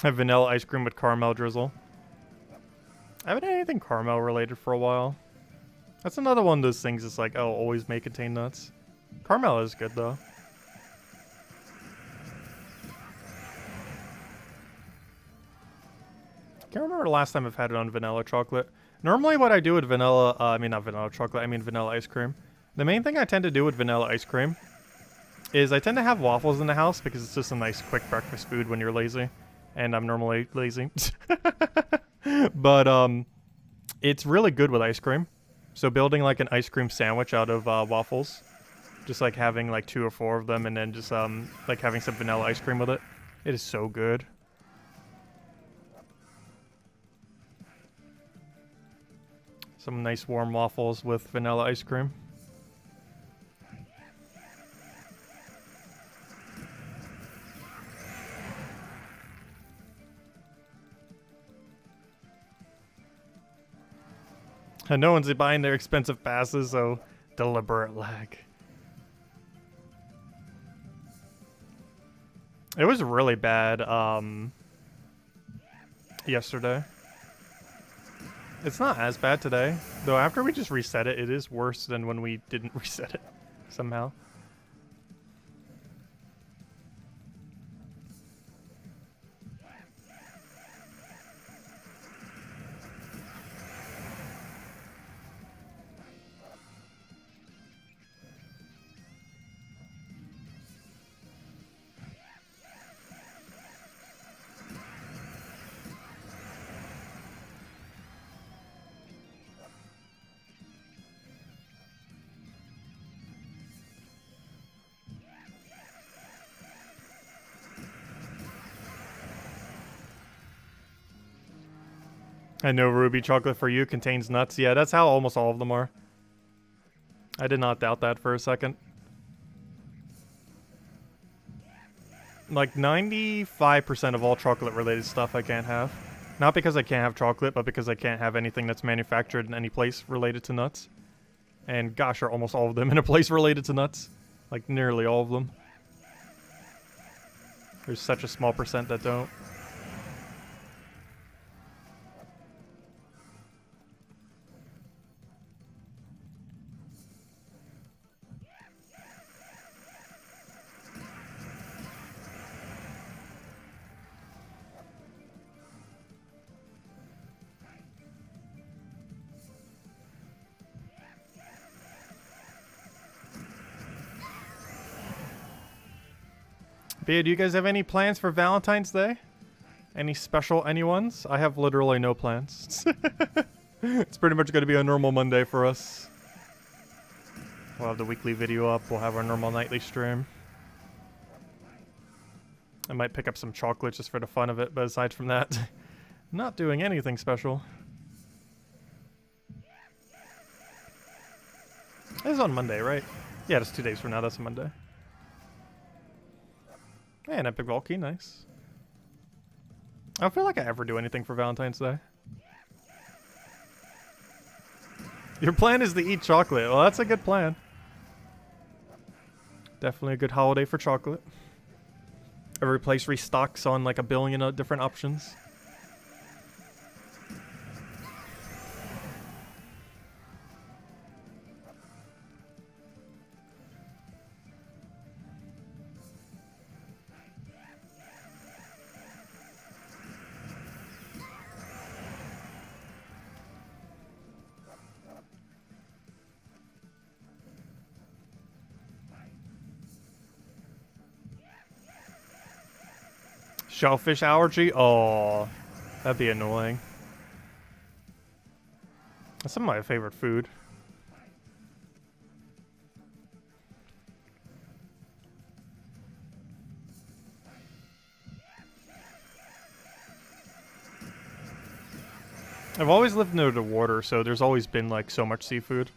I have vanilla ice cream with caramel drizzle. I haven't had anything caramel related for a while. That's another one of those things that's like, oh, always may contain nuts. Caramel is good, though. Can't remember the last time I've had it on vanilla chocolate. Normally what I do with vanilla, I mean not vanilla chocolate, I mean vanilla ice cream. The main thing I tend to do with vanilla ice cream is I tend to have waffles in the house because it's just a nice quick breakfast food when you're lazy. And I'm normally lazy. But it's really good with ice cream. So building like an ice cream sandwich out of waffles. Just like having like 2 or 4 of them and then just like having some vanilla ice cream with it. It is so good. Some nice warm waffles with vanilla ice cream. And no one's buying their expensive passes, so deliberate lag. It was really bad yesterday. It's not as bad today, though after we just reset it, it is worse than when we didn't reset it, somehow. I know Ruby chocolate for you contains nuts. Yeah, that's how almost all of them are. I did not doubt that for a second. Like 95% of all chocolate related stuff I can't have. Not because I can't have chocolate, but because I can't have anything that's manufactured in any place related to nuts. And gosh, are almost all of them in a place related to nuts. Like nearly all of them. There's such a small percent that don't. But do you guys have any plans for Valentine's Day? Any special anyones? I have literally no plans. It's pretty much going to be a normal Monday for us. We'll have the weekly video up. We'll have our normal nightly stream. I might pick up some chocolate just for the fun of it, but aside from that, not doing anything special. This is on Monday, right? Yeah, it's 2 days from now. That's a Monday. Hey, an epic Valky, nice. I don't feel like I ever do anything for Valentine's Day. Your plan is to eat chocolate. Well, that's a good plan. Definitely a good holiday for chocolate. Every place restocks on like 1 billion different options. Shellfish allergy? Oh, that'd be annoying. That's some of my favorite food. I've always lived near the water, so there's always been like so much seafood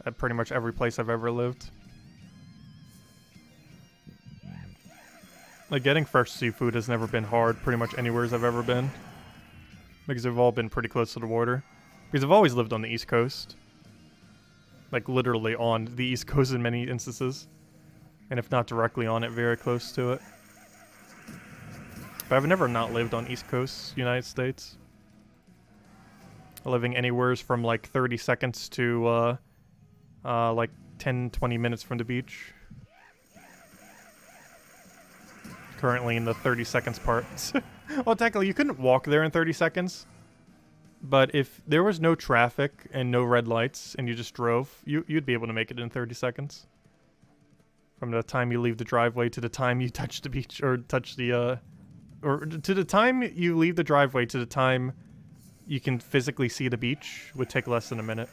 at pretty much every place I've ever lived. Like, getting fresh seafood has never been hard pretty much anywhere I've ever been. Because they've all been pretty close to the water. Because I've always lived on the East Coast. Like, literally on the East Coast in many instances. And if not directly on it, very close to it. But I've never not lived on East Coast, United States. Living anywhere from like 30 seconds to like 10-20 minutes from the beach. Currently in the 30 seconds part. Well, technically, you couldn't walk there in 30 seconds. But if there was no traffic and no red lights and you just drove, you'd be able to make it in 30 seconds. From the time you leave the driveway to the time you touch the beach or touch the, or to the time you leave the driveway to the time you can physically see the beach would take less than a minute.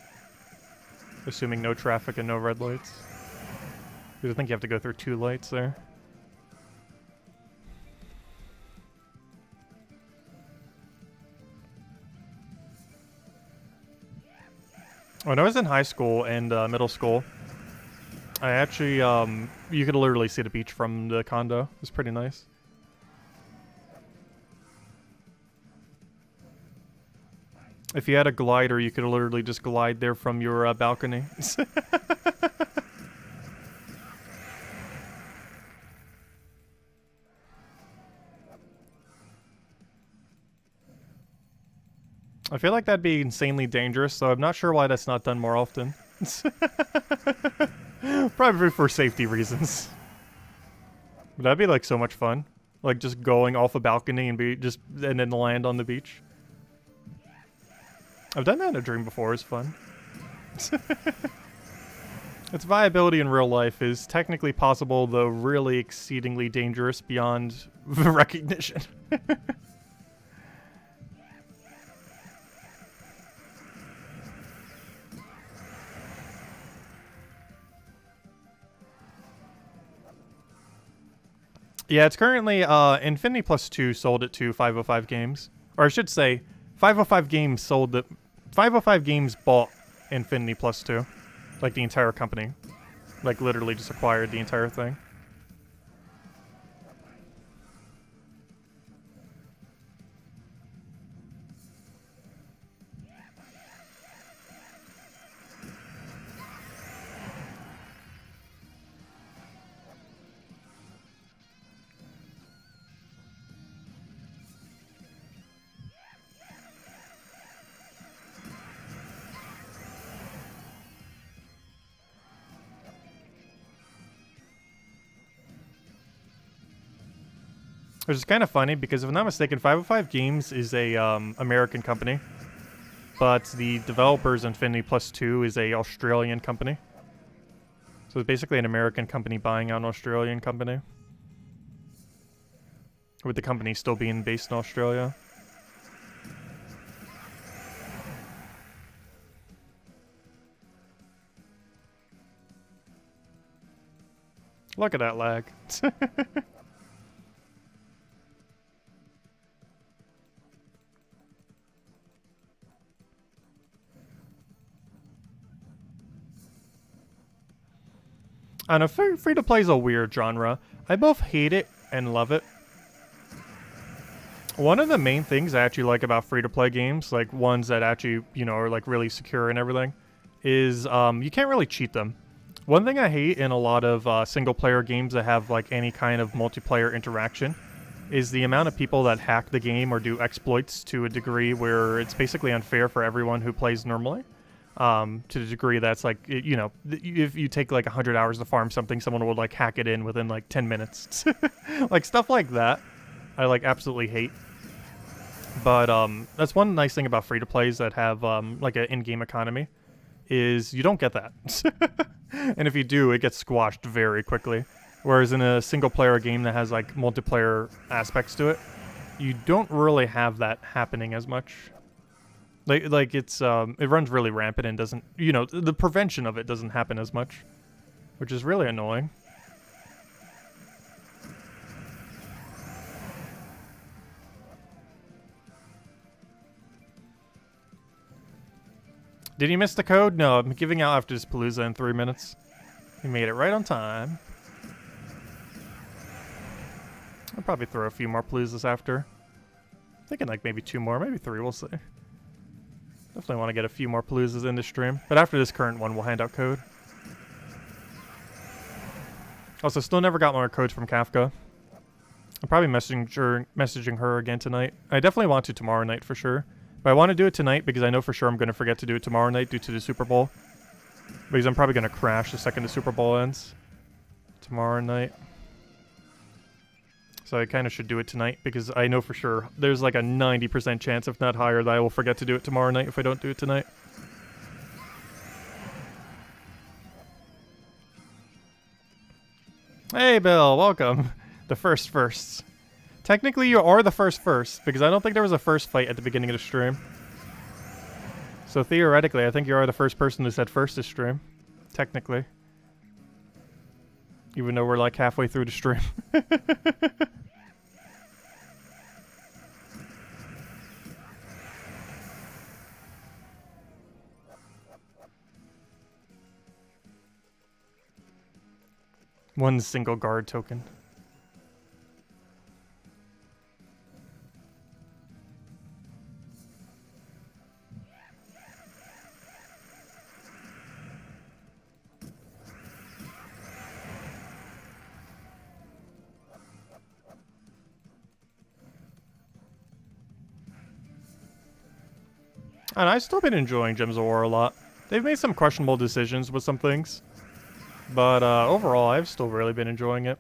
Assuming no traffic and no red lights. Because I think you have to go through 2 lights there. When I was in high school and middle school, I actually, you could literally see the beach from the condo. It was pretty nice. If you had a glider, you could literally just glide there from your balcony. I feel like that'd be insanely dangerous, so I'm not sure why that's not done more often. Probably for safety reasons. But that'd be like so much fun. Like just going off a balcony and and then land on the beach. I've done that in a dream before, it's fun. Its viability in real life is technically possible, though really exceedingly dangerous beyond recognition. Yeah, it's currently, Infinity Plus 2 sold it to 505 Games. Or I should say, 505 Games sold it. 505 Games bought Infinity Plus 2. Like, the entire company. Like, literally just acquired the entire thing. Which is kind of funny because if I'm not mistaken, 505 Games is a American company, but the developers Infinity Plus 2 is a Australian company. So it's basically an American company buying out an Australian company, with the company still being based in Australia. Look at that lag. I know, free-to-play is a weird genre. I both hate it and love it. One of the main things I actually like about free-to-play games, like ones that actually, you know, are like really secure and everything, is you can't really cheat them. One thing I hate in a lot of single-player games that have like any kind of multiplayer interaction is the amount of people that hack the game or do exploits to a degree where it's basically unfair for everyone who plays normally. To the degree that's like, you know, if you take like 100 hours to farm something, someone would like hack it in within like 10 minutes. Like stuff like that, I like absolutely hate. But that's one nice thing about free-to-plays that have like an in-game economy, is you don't get that. And if you do, it gets squashed very quickly. Whereas in a single-player game that has like multiplayer aspects to it, you don't really have that happening as much. Like it's it runs really rampant and doesn't, you know, the prevention of it doesn't happen as much, which is really annoying. Did you miss the code? No, I'm giving out after this Palooza in 3 minutes. You made it right on time. probably throw a few more Paloozas after. Thinking like maybe 2 more, maybe 3, we'll see. Definitely want to get a few more Paloozas in the stream. But after this current one, we'll hand out code. Also, still never got more codes from Kafka. I'm probably messaging her again tonight. I definitely want to tomorrow night for sure. But I want to do it tonight because I know for sure I'm going to forget to do it tomorrow night due to the Super Bowl. Because I'm probably going to crash the second the Super Bowl ends. Tomorrow night. So I kind of should do it tonight because I know for sure there's like a 90% chance, if not higher, that I will forget to do it tomorrow night if I don't do it tonight. Hey Bill, welcome. The firsts. Technically you are the first because I don't think there was a first fight at the beginning of the stream. So theoretically, I think you are the first person who said first this stream. Technically. Even though we're like halfway through the stream. One single guard token. And I've still been enjoying Gems of War a lot. They've made some questionable decisions with some things. But overall, I've still really been enjoying it.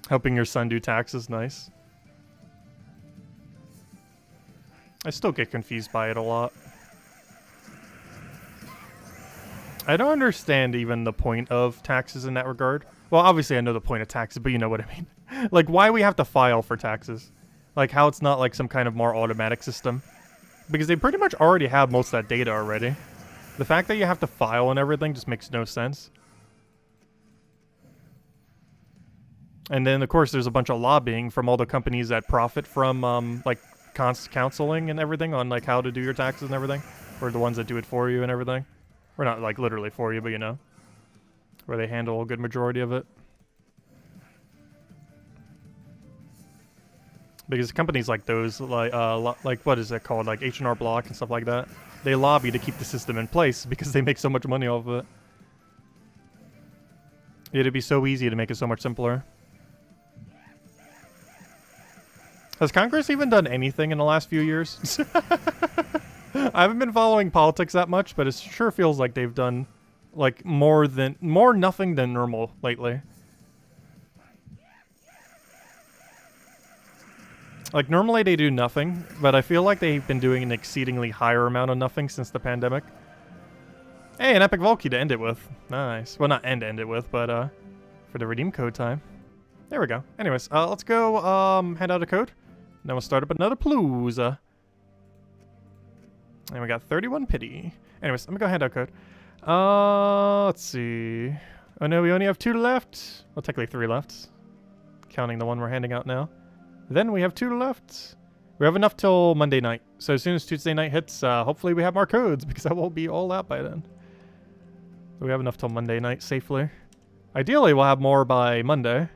Helping your son do taxes is nice. I still get confused by it a lot. I don't understand even the point of taxes in that regard. Well, obviously I know the point of taxes, but you know what I mean. Like, why we have to file for taxes. Like, how it's not like some kind of more automatic system. Because they pretty much already have most of that data already. The fact that you have to file and everything just makes no sense. And then, of course, there's a bunch of lobbying from all the companies that profit from, like, counseling and everything on, like, how to do your taxes and everything. Or the ones that do it for you and everything. Or not, like, literally for you, but you know. Where they handle a good majority of it. Because companies like those, like what is it called? Like H&R Block and stuff like that. They lobby to keep the system in place because they make so much money off of it. It'd be so easy to make it so much simpler. Has Congress even done anything in the last few years? I haven't been following politics that much, but it sure feels like they've done like more nothing than normal lately. Like, normally they do nothing, but I feel like they've been doing an exceedingly higher amount of nothing since the pandemic. Hey, an epic Volkey to end it with. Nice. Well, not end it with, but, for the redeem code time. There we go. Anyways, let's go, hand out a code. Then we'll start up another Palooza. And we got 31 pity. Anyways, let me go hand out code. Let's see. Oh no, we only have 2 left. Well, technically 3 left. Counting the one we're handing out now. Then we have 2 left. We have enough till Monday night. So as soon as Tuesday night hits, hopefully we have more codes because I will be all out by then. So we have enough till Monday night safely. Ideally, we'll have more by Monday.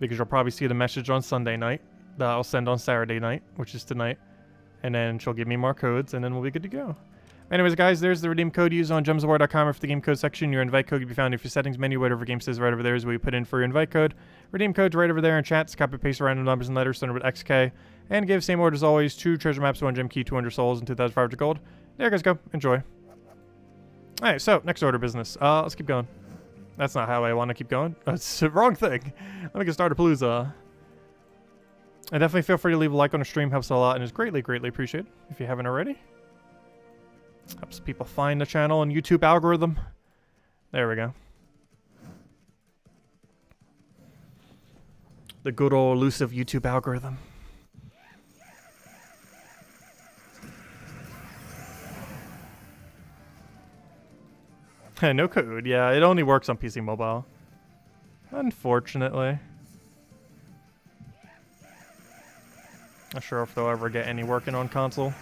Because you'll probably see the message on Sunday night that I'll send on Saturday night, which is tonight. And then she'll give me more codes and then we'll be good to go. Anyways, guys, there's the redeem code used on gemsofwar.com or for the game code section. Your invite code can be found in your settings menu. Whatever game says right over there is where you put in for your invite code. Redeem code's right over there in chat. Copy paste random numbers and letters, send with XK. And give same order as always: 2 treasure maps, 1 gem key, 200 souls, and 2,500 gold. There you guys go. Enjoy. Alright, so next order of business. Let's keep going. That's not how I want to keep going. That's the wrong thing. Let me get started, Palooza. And definitely feel free to leave a like on the stream. Helps a lot and is greatly, greatly appreciated if you haven't already. Helps people find the channel and YouTube algorithm. There we go. The good old elusive YouTube algorithm. No code. Yeah, it only works on PC mobile. Unfortunately. Not sure if they'll ever get any working on console.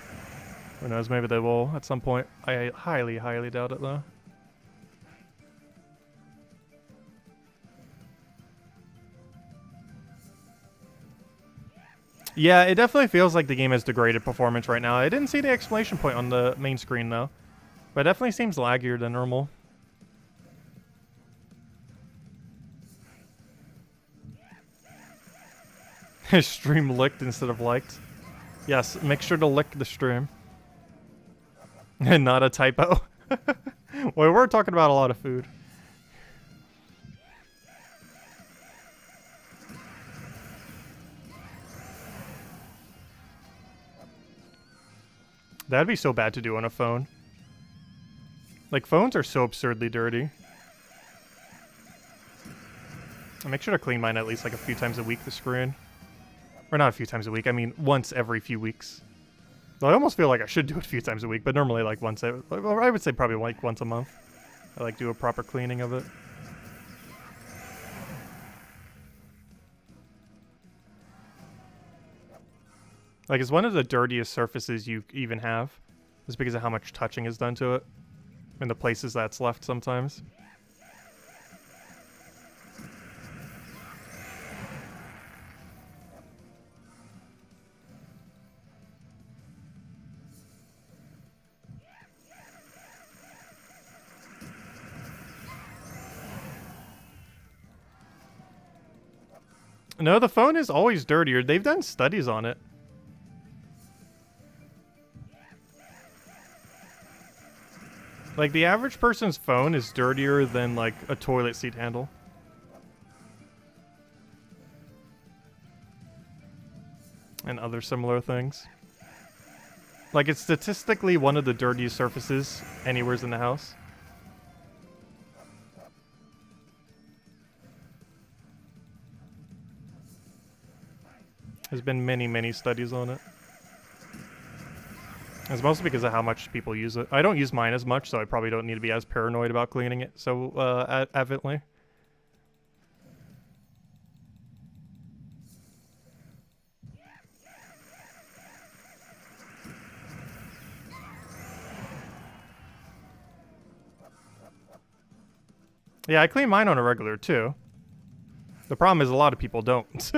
Who knows, maybe they will at some point. I highly, highly doubt it, though. Yeah, it definitely feels like the game has degraded performance right now. I didn't see the exclamation point on the main screen, though. But it definitely seems laggier than normal. Stream licked instead of liked. Yes, make sure to lick the stream. And not a typo. Well, we're talking about a lot of food. That'd be so bad to do on a phone. Like, phones are so absurdly dirty. I make sure to clean mine at least like a few times a week, the screen. Or not a few times a week, I mean once every few weeks. Though I almost feel like I should do it a few times a week, but normally like once, I would say probably like once a month. I like do a proper cleaning of it. Like, it's one of the dirtiest surfaces you even have. Just because of how much touching is done to it. And the places that's left sometimes. No, the phone is always dirtier. They've done studies on it. Like, the average person's phone is dirtier than, like, a toilet seat handle. And other similar things. Like, it's statistically one of the dirtiest surfaces anywhere in the house. There's been many, many studies on it. It's mostly because of how much people use it. I don't use mine as much, so I probably don't need to be as paranoid about cleaning it so avidly. Yeah, I clean mine on a regular, too. The problem is a lot of people don't.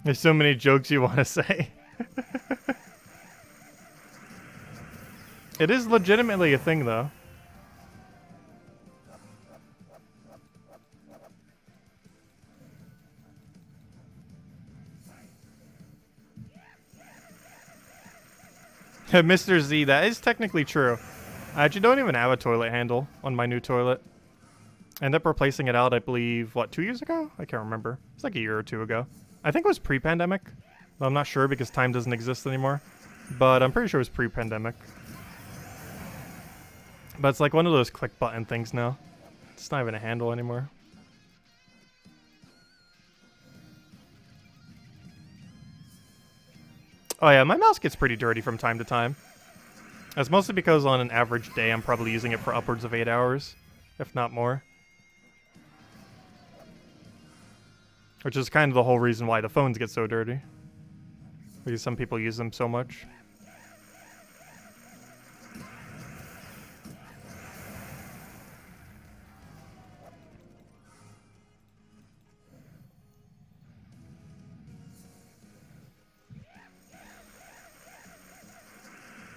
There's so many jokes you want to say. It is legitimately a thing, though. Mr. Z, that is technically true. I actually don't even have a toilet handle on my new toilet. I ended up replacing it out, I believe, what, 2 years ago? I can't remember. It's like a year or two ago. I think it was pre-pandemic. I'm not sure because time doesn't exist anymore. But I'm pretty sure it was pre-pandemic. But it's like one of those click button things now. It's not even a handle anymore. Oh yeah, my mouse gets pretty dirty from time to time. That's mostly because on an average day I'm probably using it for upwards of 8 hours, if not more. Which is kind of the whole reason why the phones get so dirty. Because some people use them so much.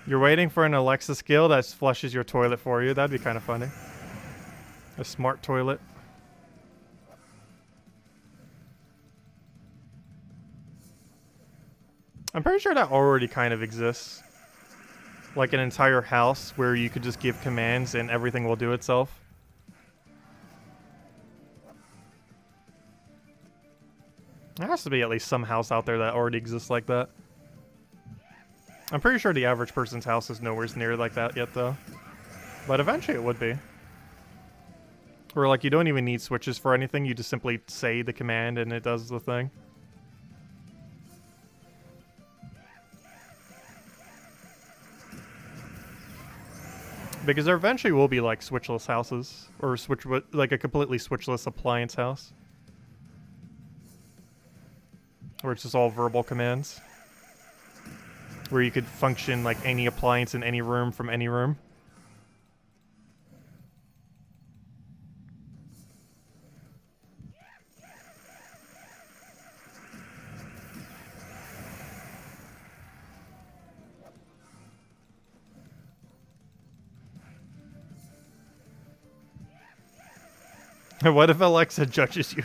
You're waiting for an Alexa skill that flushes your toilet for you. That'd be kind of funny. A smart toilet. I'm pretty sure that already kind of exists. Like an entire house where you could just give commands and everything will do itself. There has to be at least some house out there that already exists like that. I'm pretty sure the average person's house is nowhere near like that yet, though. But eventually it would be. Where, like, you don't even need switches for anything. You just simply say the command and it does the thing. Because there eventually will be, like, switchless houses. Or like a completely switchless appliance house. Where it's just all verbal commands. where you could function like any appliance in any room from any room. What if Alexa judges you?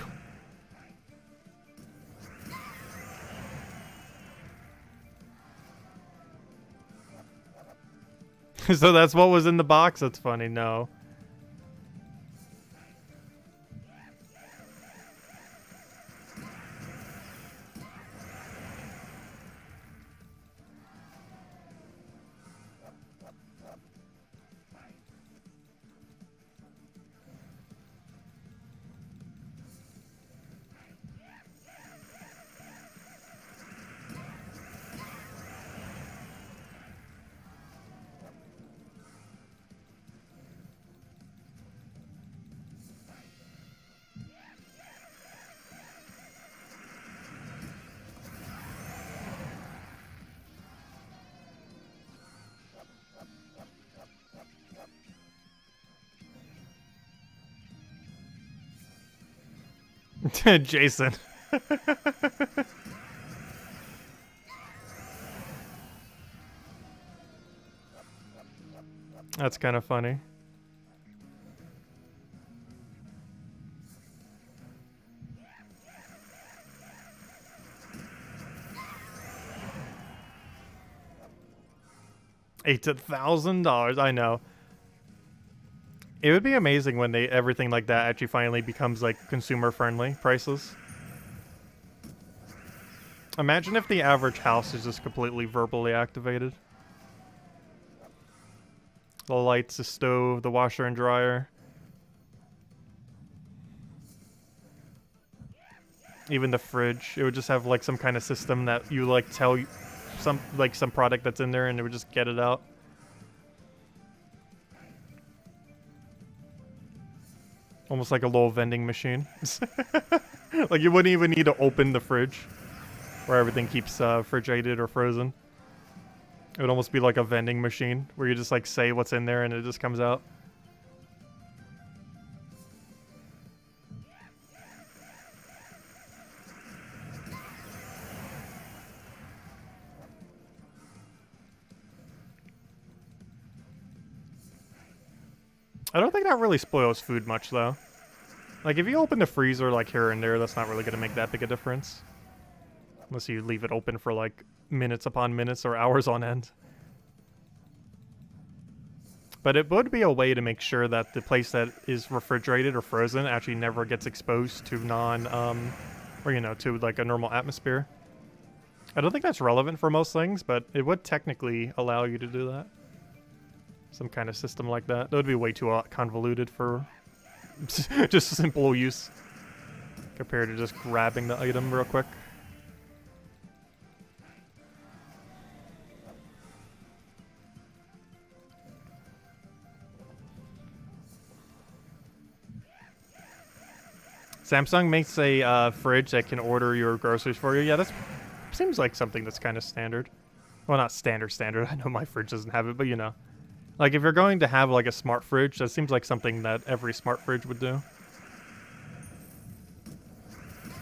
So that's what was in the box? That's funny, no. Jason. That's kind of funny. $8,000, I know. It would be amazing when everything like that actually finally becomes like consumer friendly prices. Imagine if the average house is just completely verbally activated. The lights, the stove, the washer and dryer. Even the fridge. It would just have like some kind of system that you like tell some product that's in there and it would just get it out. Almost like a little vending machine. Like you wouldn't even need to open the fridge where everything keeps refrigerated or frozen. It would almost be like a vending machine where you just like say what's in there and it just comes out. I don't think that really spoils food much, though. Like, if you open the freezer, like, here and there, that's not really going to make that big a difference. Unless you leave it open for, like, minutes upon minutes or hours on end. But it would be a way to make sure that the place that is refrigerated or frozen actually never gets exposed to or, you know, to, like, a normal atmosphere. I don't think that's relevant for most things, but it would technically allow you to do that. Some kind of system like that. That would be way too convoluted for just simple use compared to just grabbing the item real quick. Samsung makes a fridge that can order your groceries for you. Yeah, that seems like something that's kind of standard. Well, not standard. I know my fridge doesn't have it, but you know. Like, if you're going to have, like, a smart fridge, that seems like something that every smart fridge would do.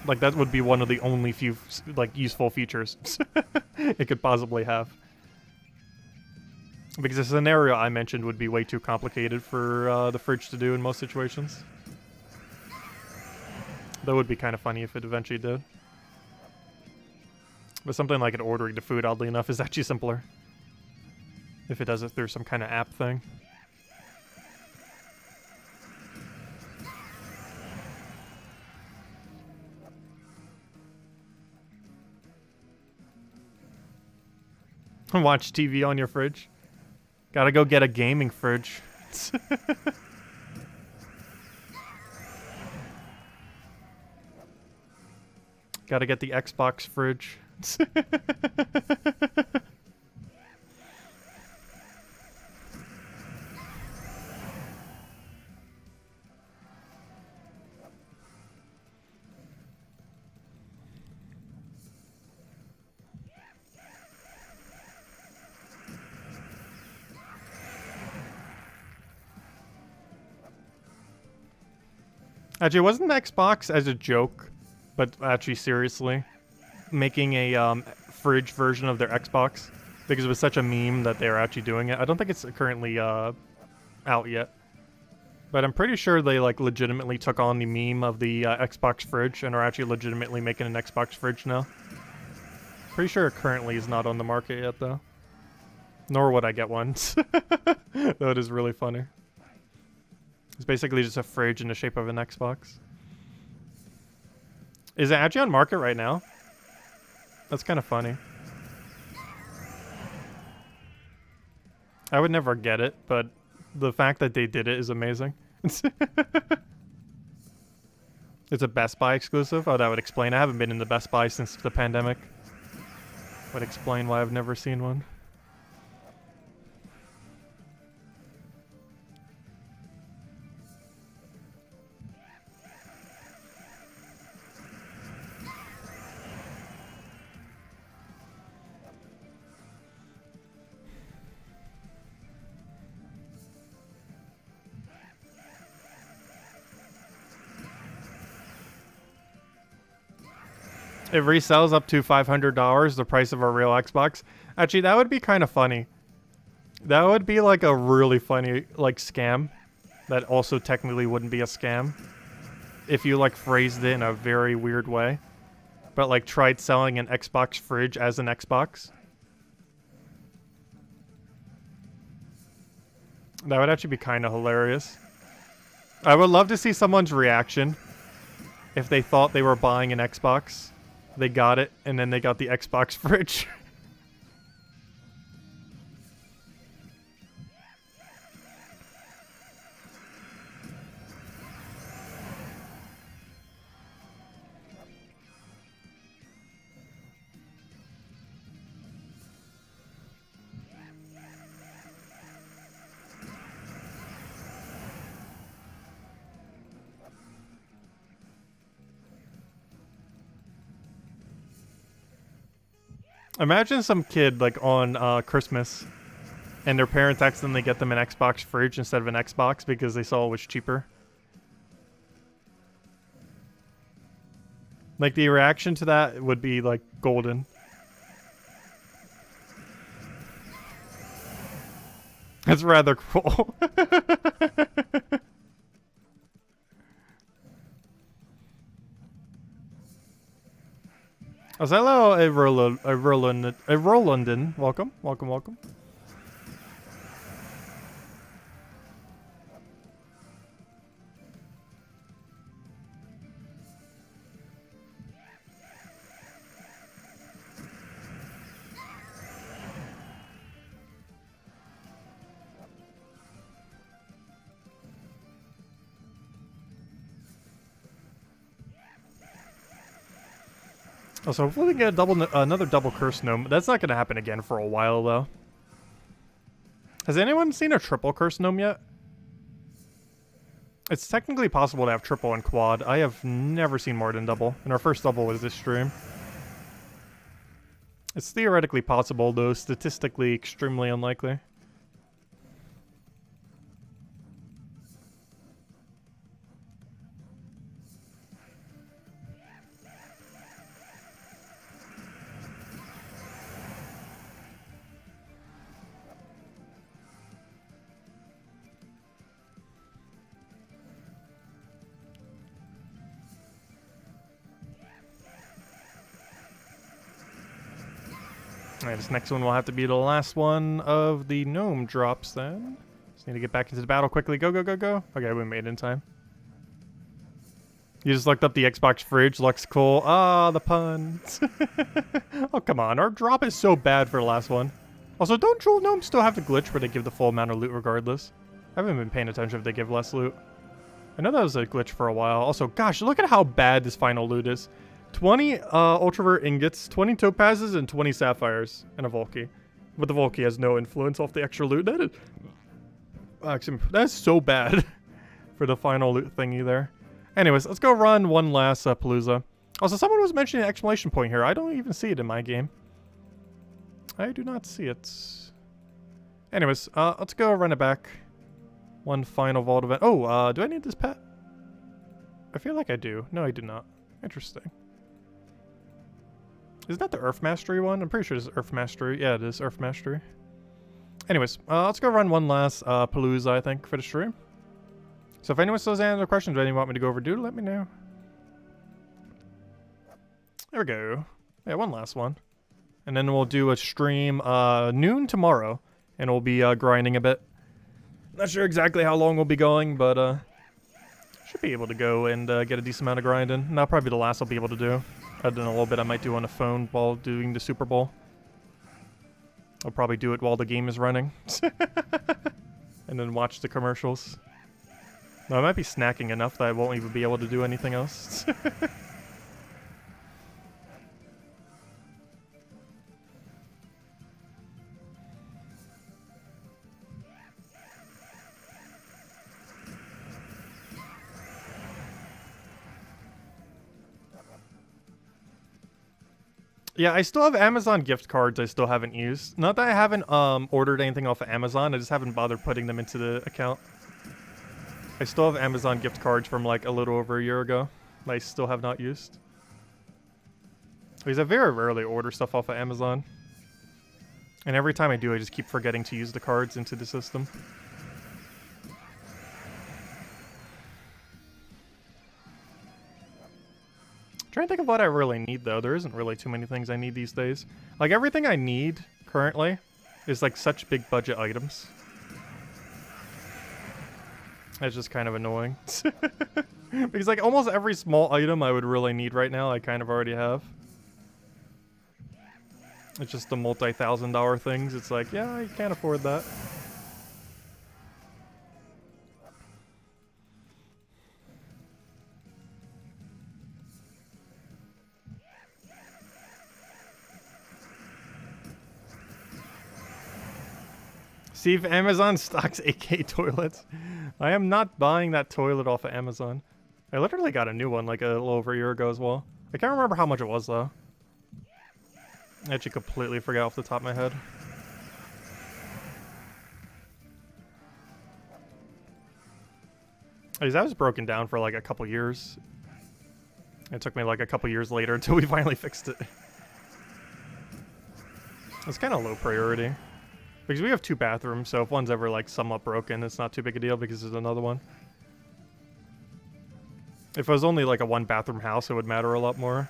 Like, that would be one of the only few, like, useful features it could possibly have. Because the scenario I mentioned would be way too complicated for the fridge to do in most situations. That would be kind of funny if it eventually did. But something like it ordering the food, oddly enough, is actually simpler. If it does it through some kind of app thing. Watch TV on your fridge. Gotta go get a gaming fridge. Gotta get the Xbox fridge. Actually, it wasn't Xbox as a joke, but actually seriously, making a fridge version of their Xbox because it was such a meme that they were actually doing it. I don't think it's currently out yet, but I'm pretty sure they like legitimately took on the meme of the Xbox fridge and are actually legitimately making an Xbox fridge now. Pretty sure it currently is not on the market yet though. Nor would I get one. Though it is really funny. It's basically just a fridge in the shape of an Xbox. Is it actually on market right now? That's kind of funny. I would never get it, but the fact that they did it is amazing. It's a Best Buy exclusive? Oh, that would explain. I haven't been in the Best Buy since the pandemic. Would explain why I've never seen one. It resells up to $500, the price of a real Xbox. Actually, that would be kind of funny. That would be like a really funny like scam that also technically wouldn't be a scam if you like phrased it in a very weird way, but like tried selling an Xbox fridge as an Xbox. That would actually be kind of hilarious. I would love to see someone's reaction if they thought they were buying an Xbox. They got it, and then they got the Xbox fridge. Imagine some kid like on Christmas and their parents accidentally get them an Xbox fridge instead of an Xbox because they saw it was cheaper. Like the reaction to that would be like golden. That's rather cool. Oh, hello, Rolandin. Welcome, welcome, welcome. Oh, so hopefully we get a another double curse gnome. That's not going to happen again for a while, though. Has anyone seen a triple curse gnome yet? It's technically possible to have triple and quad. I have never seen more than double, and our first double was this stream. It's theoretically possible, though statistically extremely unlikely. Alright, this next one will have to be the last one of the gnome drops then. Just need to get back into the battle quickly. Go, go, go, go. Okay, we made it in time. You just looked up the Xbox fridge. Looks cool. Ah, the puns. Oh, come on. Our drop is so bad for the last one. Also, don't jewel gnomes still have the glitch where they give the full amount of loot regardless? I haven't been paying attention if they give less loot. I know that was a glitch for a while. Also, gosh, look at how bad this final loot is. 20 ultravert ingots, 20 topazes, and 20 sapphires, and a Volky. But the Volky has no influence off the extra loot. That is... Actually, that's so bad for the final loot thingy there. Anyways, let's go run one last Palooza. Also, someone was mentioning an exclamation point here. I don't even see it in my game. I do not see it. Anyways, let's go run it back. One final vault event. Oh, do I need this pet? I feel like I do. No, I do not. Interesting. Is that the Earth Mastery one? I'm pretty sure it's Earth Mastery. Yeah, it is Earth Mastery. Anyways, let's go run one last Palooza, I think, for the stream. So if anyone still has any other questions or anything you want me to go over, do let me know. There we go. Yeah, one last one. And then we'll do a stream noon tomorrow. And we'll be grinding a bit. Not sure exactly how long we'll be going, but should be able to go and get a decent amount of grinding. And that'll probably be the last I'll be able to do. Other than a little bit I might do on the phone while doing the Super Bowl. I'll probably do it while the game is running. And then watch the commercials. No, I might be snacking enough that I won't even be able to do anything else. Yeah, I still have Amazon gift cards I still haven't used. Not that I haven't ordered anything off of Amazon, I just haven't bothered putting them into the account. I still have Amazon gift cards from like a little over a year ago that I still have not used. Because I very rarely order stuff off of Amazon. And every time I do, I just keep forgetting to use the cards into the system. Trying to think of what I really need though. There isn't really too many things I need these days. Like everything I need currently is like such big budget items. That's just kind of annoying. Because like almost every small item I would really need right now I kind of already have. It's just the multi-$1,000 things. It's like, yeah, you can't afford that. See if Amazon stocks 8K toilets. I am not buying that toilet off of Amazon. I literally got a new one like a little over a year ago as well. I can't remember how much it was though. I actually completely forgot off the top of my head. That was broken down for like a couple years. It took me like a couple years later until we finally fixed it. It's kind of low priority. Because we have 2 bathrooms, so if one's ever like somewhat broken, it's not too big a deal because there's another one. If it was only like a 1-bathroom house, it would matter a lot more.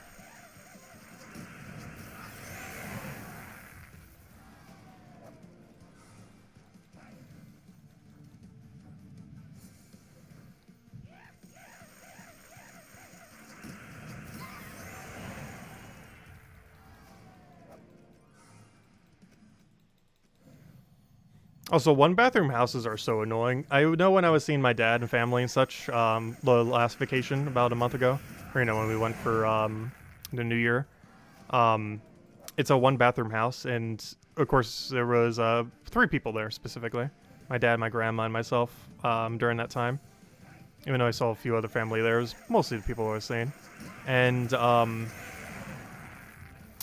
Also, 1-bathroom houses are so annoying. I know when I was seeing my dad and family and such, the last vacation about a month ago, or when we went for the New Year, it's a 1-bathroom house, and of course there was 3 people there specifically. My dad, my grandma, and myself during that time. Even though I saw a few other family there, it was mostly the people I was seeing. And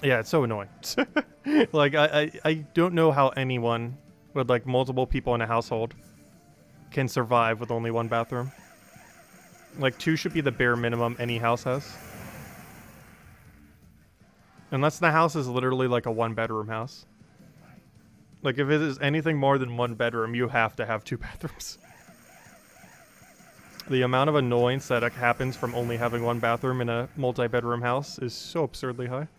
yeah, it's so annoying. Like I don't know how anyone with like multiple people in a household can survive with only 1 bathroom. Like 2 should be the bare minimum any house has. Unless the house is literally like a 1-bedroom house. Like if it is anything more than 1 bedroom, you have to have 2 bathrooms. The amount of annoyance that happens from only having 1 bathroom in a multi-bedroom house is so absurdly high.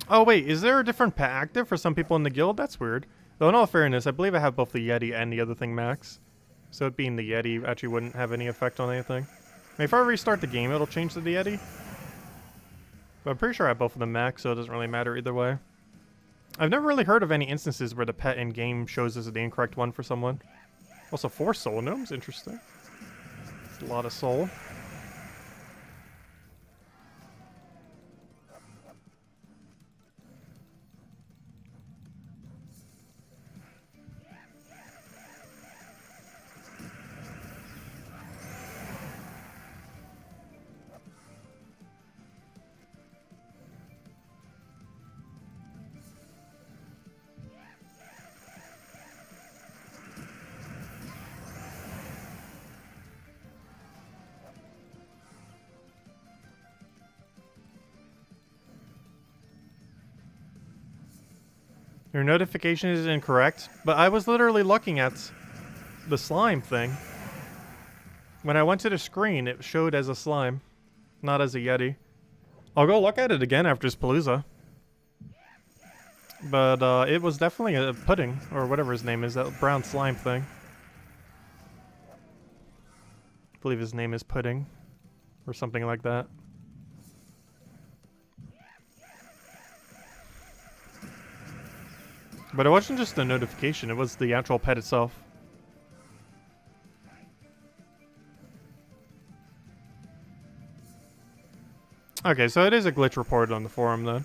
Oh wait, is there a different pet active for some people in the guild? That's weird. Though in all fairness, I believe I have both the Yeti and the other thing max. So it being the Yeti actually wouldn't have any effect on anything. I mean, if I restart the game, it'll change to the Yeti. But I'm pretty sure I have both of them max, so it doesn't really matter either way. I've never really heard of any instances where the pet in game shows as the incorrect one for someone. Also, 4 soul gnomes, interesting. That's a lot of soul. Your notification is incorrect, but I was literally looking at the slime thing. When I went to the screen, it showed as a slime, not as a Yeti. I'll go look at it again after this Palooza. But it was definitely a pudding, or whatever his name is, that brown slime thing. I believe his name is Pudding, or something like that. But it wasn't just the notification, it was the actual pet itself. Okay, so it is a glitch reported on the forum then.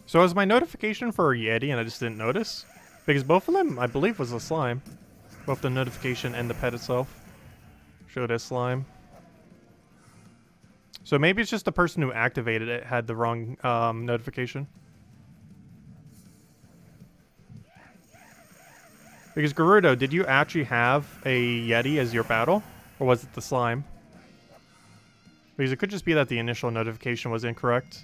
So was my notification for a Yeti and I just didn't notice? Because both of them, I believe, was a slime. Both the notification and the pet itself showed as slime. So maybe it's just the person who activated it had the wrong notification. Because Gerudo, did you actually have a Yeti as your battle? Or was it the slime? Because it could just be that the initial notification was incorrect.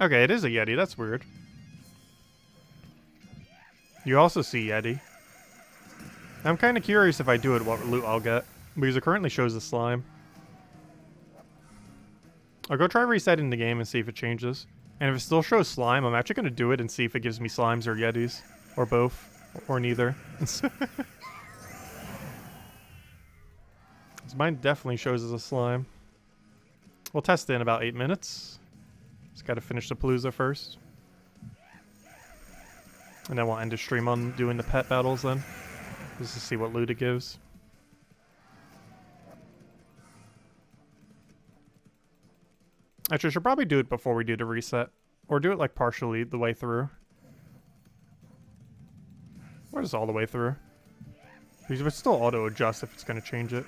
Okay, it is a Yeti. That's weird. You also see Yeti. I'm kind of curious if I do it, what loot I'll get. Because it currently shows the slime. I'll go try resetting the game and see if it changes. And if it still shows slime, I'm actually going to do it and see if it gives me slimes or Yetis. Or both. Or neither. Mine definitely shows as a slime. We'll test it in about 8 minutes. Just gotta finish the Palooza first. And then we'll end the stream on doing the pet battles then. Just to see what loot it gives. Actually, I should probably do it before we do the reset. Or do it like partially the way through. Or just all the way through. Because it would still auto-adjust if it's gonna change it.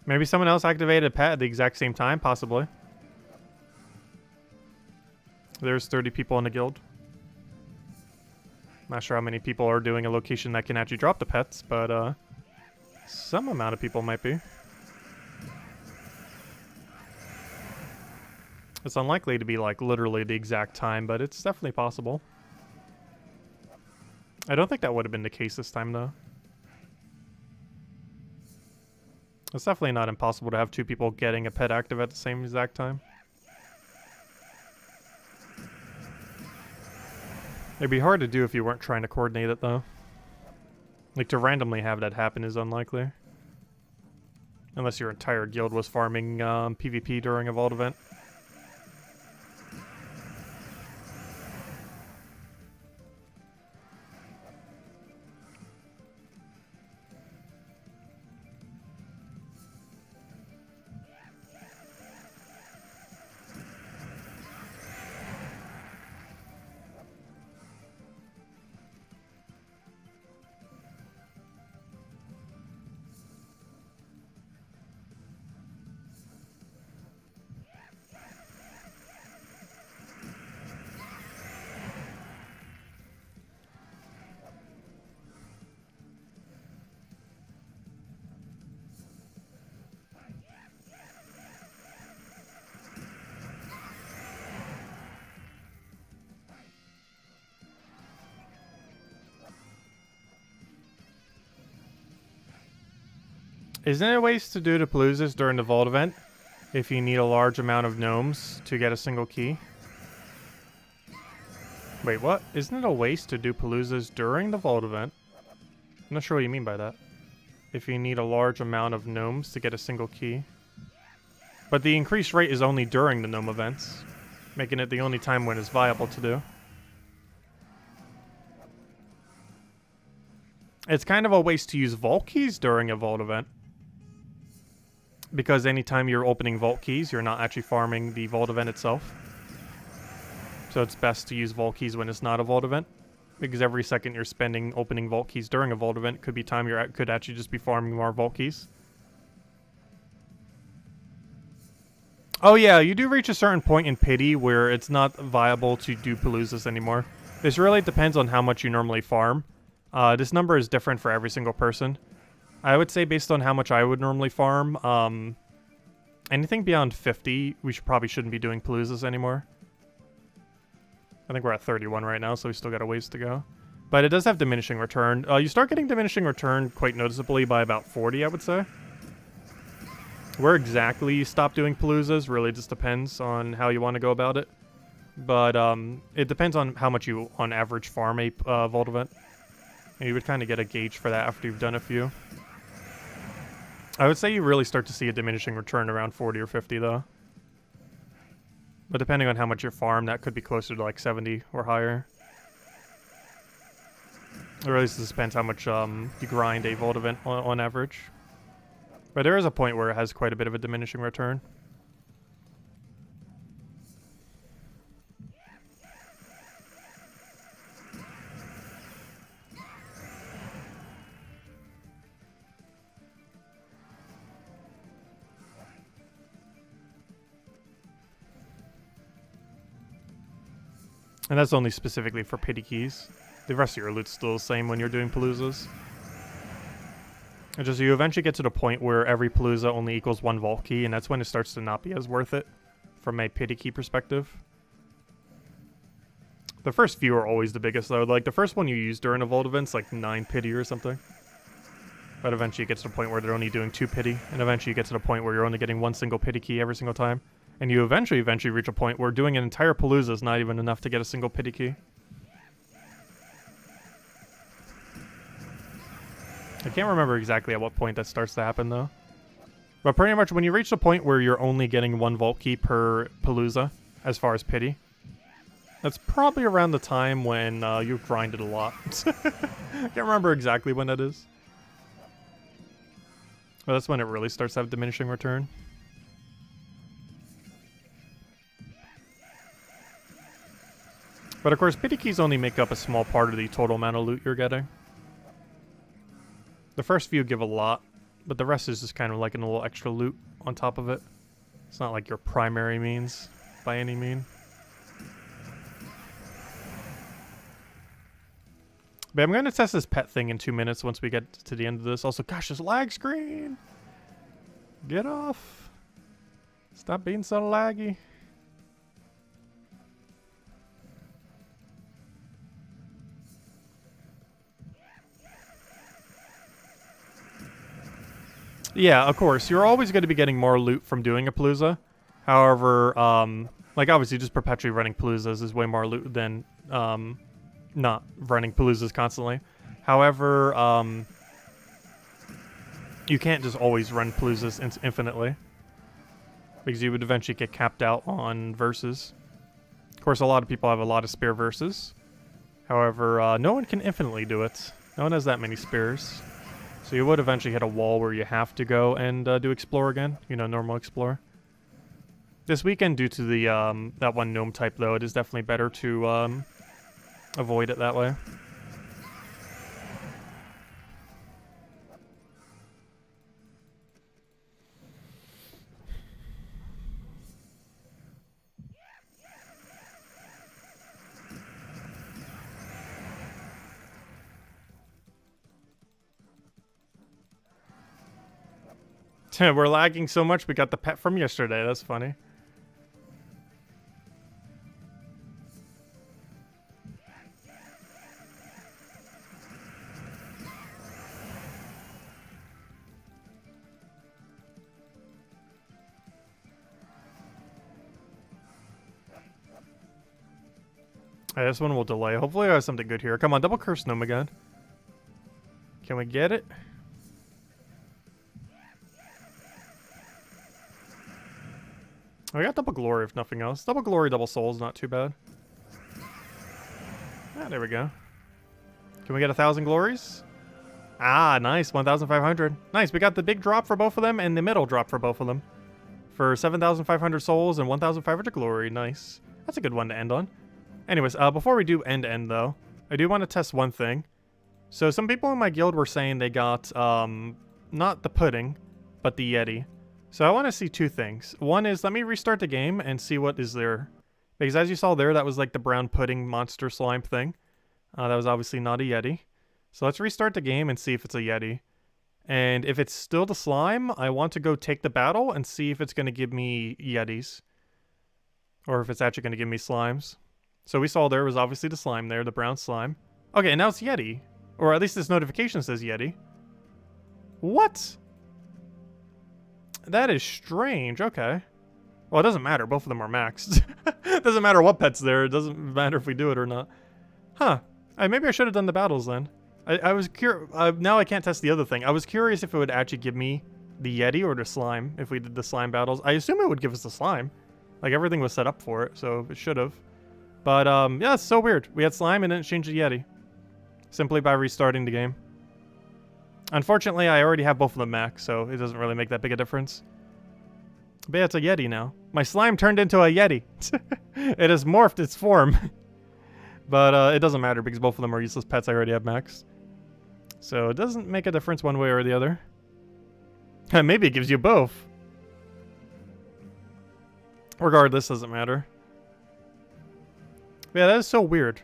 Maybe someone else activated a pet at the exact same time, possibly. There's 30 people in the guild. Not sure how many people are doing a location that can actually drop the pets, but some amount of people might be. It's unlikely to be like literally the exact time, but it's definitely possible. I don't think that would have been the case this time though. It's definitely not impossible to have 2 people getting a pet active at the same exact time. It'd be hard to do if you weren't trying to coordinate it, though. Like, to randomly have that happen is unlikely. Unless your entire guild was farming PvP during a Vault event. Isn't it a waste to do the Paloozas during the vault event if you need a large amount of gnomes to get a single key? Wait, what? Isn't it a waste to do Paloozas during the vault event? I'm not sure what you mean by that. If you need a large amount of gnomes to get a single key. But the increased rate is only during the gnome events, making it the only time when it's viable to do. It's kind of a waste to use vault keys during a vault event. Because anytime you're opening vault keys, you're not actually farming the vault event itself. So it's best to use vault keys when it's not a vault event. Because every second you're spending opening vault keys during a vault event could be time you could actually just be farming more vault keys. Oh yeah, you do reach a certain point in pity where it's not viable to do Paloozas anymore. This really depends on how much you normally farm. This number is different for every single person. I would say based on how much I would normally farm, anything beyond 50, we probably shouldn't be doing Paloozas anymore. I think we're at 31 right now, so we still got a ways to go. But it does have diminishing return. You start getting diminishing return quite noticeably by about 40, I would say. Where exactly you stop doing Paloozas really just depends on how you want to go about it. But it depends on how much you, on average, farm a vault event. And you would kind of get a gauge for that after you've done a few. I would say you really start to see a diminishing return around 40 or 50, though. But depending on how much you farm, that could be closer to like 70 or higher. It really just depends how much you grind a vault event on average. But there is a point where it has quite a bit of a diminishing return. And that's only specifically for pity keys. The rest of your loot's still the same when you're doing Paloozas. It's just you eventually get to the point where every Palooza only equals one vault key, and that's when it starts to not be as worth it from a pity key perspective. The first few are always the biggest, though. Like, the first one you use during a vault event's like 9 pity or something. But eventually it gets to the point where they're only doing 2 pity, and eventually you get to the point where you're only getting one single pity key every single time. And you eventually reach a point where doing an entire Palooza is not even enough to get a single pity key. I can't remember exactly at what point that starts to happen, though. But pretty much when you reach the point where you're only getting one vault key per Palooza, as far as pity, that's probably around the time when you've grinded a lot. I can't remember exactly when that is. But that's when it really starts to have diminishing return. But of course, pity keys only make up a small part of the total amount of loot you're getting. The first few give a lot, but the rest is just kind of like a little extra loot on top of it. It's not like your primary means, by any mean. But I'm going to test this pet thing in 2 minutes once we get to the end of this. Also, gosh, this lag screen! Get off! Stop being so laggy. Yeah, of course. You're always going to be getting more loot from doing a Palooza. However, like obviously just perpetually running Paloozas is way more loot than not running Paloozas constantly. However, you can't just always run Paloozas infinitely. Because you would eventually get capped out on verses. Of course, a lot of people have a lot of spare verses. However, no one can infinitely do it. No one has that many spares. So you would eventually hit a wall where you have to go and do explore again. You know, normal explore. This weekend, due to the that one gnome type, though, it is definitely better to avoid it that way. We're lagging so much we got the pet from yesterday. That's funny. Right, this one will delay. Hopefully I have something good here. Come on, double curse Gnome again. Can we get it? Oh, we got double glory if nothing else. Double glory, double soul is not too bad. Ah, there we go. Can we get 1,000 glories? Ah, nice. 1,500. Nice. We got the big drop for both of them and the middle drop for both of them. For 7,500 souls and 1,500 glory. Nice. That's a good one to end on. Anyways, before we do end though, I do want to test one thing. So some people in my guild were saying they got, not the pudding, but the Yeti. So I want to see two things. One is, let me restart the game and see what is there. Because as you saw there, that was like the brown pudding monster slime thing. That was obviously not a Yeti. So let's restart the game and see if it's a Yeti. And if it's still the slime, I want to go take the battle and see if it's going to give me Yetis. Or if it's actually going to give me slimes. So we saw there was obviously the slime there, the brown slime. Okay, and now it's Yeti. Or at least this notification says Yeti. What? That is strange. Okay. Well, it doesn't matter. Both of them are maxed. It doesn't matter what pet's there. It doesn't matter if we do it or not. Huh. Maybe I should have done the battles then. I was curious. Now I can't test the other thing. I was curious if it would actually give me the Yeti or the slime if we did the slime battles. I assume it would give us the slime. Like, everything was set up for it, so it should have. But, yeah, it's so weird. We had slime and then it changed to Yeti. Simply by restarting the game. Unfortunately, I already have both of them max, so it doesn't really make that big a difference. But yeah, it's a Yeti now. My slime turned into a Yeti. It has morphed its form. But it doesn't matter because both of them are useless pets I already have maxed. So it doesn't make a difference one way or the other. Maybe it gives you both. Regardless, doesn't matter. Yeah, that is so weird.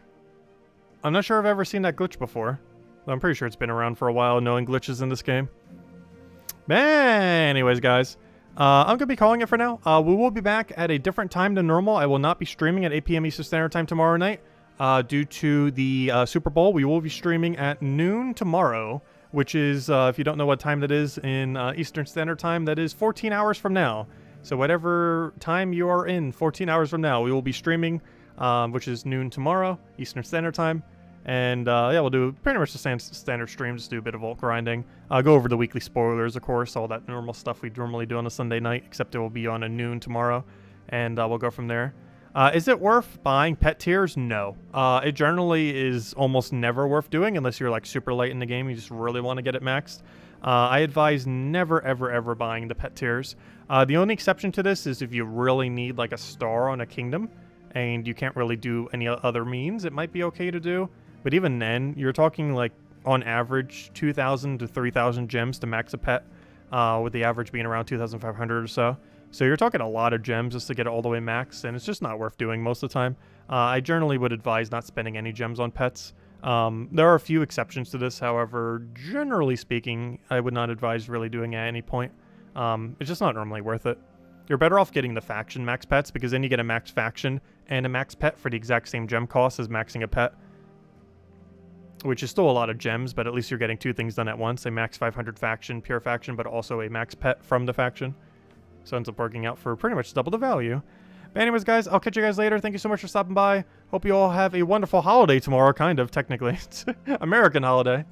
I'm not sure I've ever seen that glitch before. Though I'm pretty sure it's been around for a while, knowing glitches in this game. Anyways, guys. I'm going to be calling it for now. We will be back at a different time than normal. I will not be streaming at 8 p.m. Eastern Standard Time tomorrow night. Due to the Super Bowl, we will be streaming at noon tomorrow, which is, if you don't know what time that is in Eastern Standard Time, that is 14 hours from now. So whatever time you are in, 14 hours from now, we will be streaming, which is noon tomorrow, Eastern Standard Time. And yeah, we'll do pretty much the standard stream, just do a bit of ult grinding. Go over the weekly spoilers, of course, all that normal stuff we normally do on a Sunday night, except it will be on a noon tomorrow. And we'll go from there. Is it worth buying pet tiers? No. It generally is almost never worth doing unless you're like super late in the game. You just really want to get it maxed. I advise never, ever, ever buying the pet tiers. The only exception to this is if you really need like a star on a kingdom and you can't really do any other means, it might be okay to do. But even then, you're talking like on average 2,000 to 3,000 gems to max a pet, with the average being around 2,500 or so. So you're talking a lot of gems just to get it all the way max, and it's just not worth doing most of the time. I generally would advise not spending any gems on pets. There are a few exceptions to this, however, generally speaking, I would not advise really doing it at any point. It's just not normally worth it. You're better off getting the faction max pets, because then you get a max faction and a max pet for the exact same gem cost as maxing a pet. Which is still a lot of gems, but at least you're getting two things done at once. A max 500 faction, pure faction, but also a max pet from the faction. So it ends up working out for pretty much double the value. But anyways, guys, I'll catch you guys later. Thank you so much for stopping by. Hope you all have a wonderful holiday tomorrow, kind of, technically. American holiday.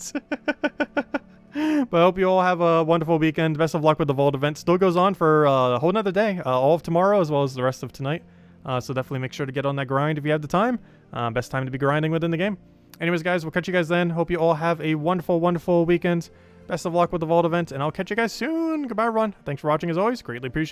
But I hope you all have a wonderful weekend. Best of luck with the Vault event. Still goes on for a whole nother day. All of tomorrow as well as the rest of tonight. So definitely make sure to get on that grind if you have the time. Best time to be grinding within the game. Anyways, guys, we'll catch you guys then. Hope you all have a wonderful, wonderful weekend. Best of luck with the Vault event, and I'll catch you guys soon. Goodbye, everyone. Thanks for watching, as always. Greatly appreciate it.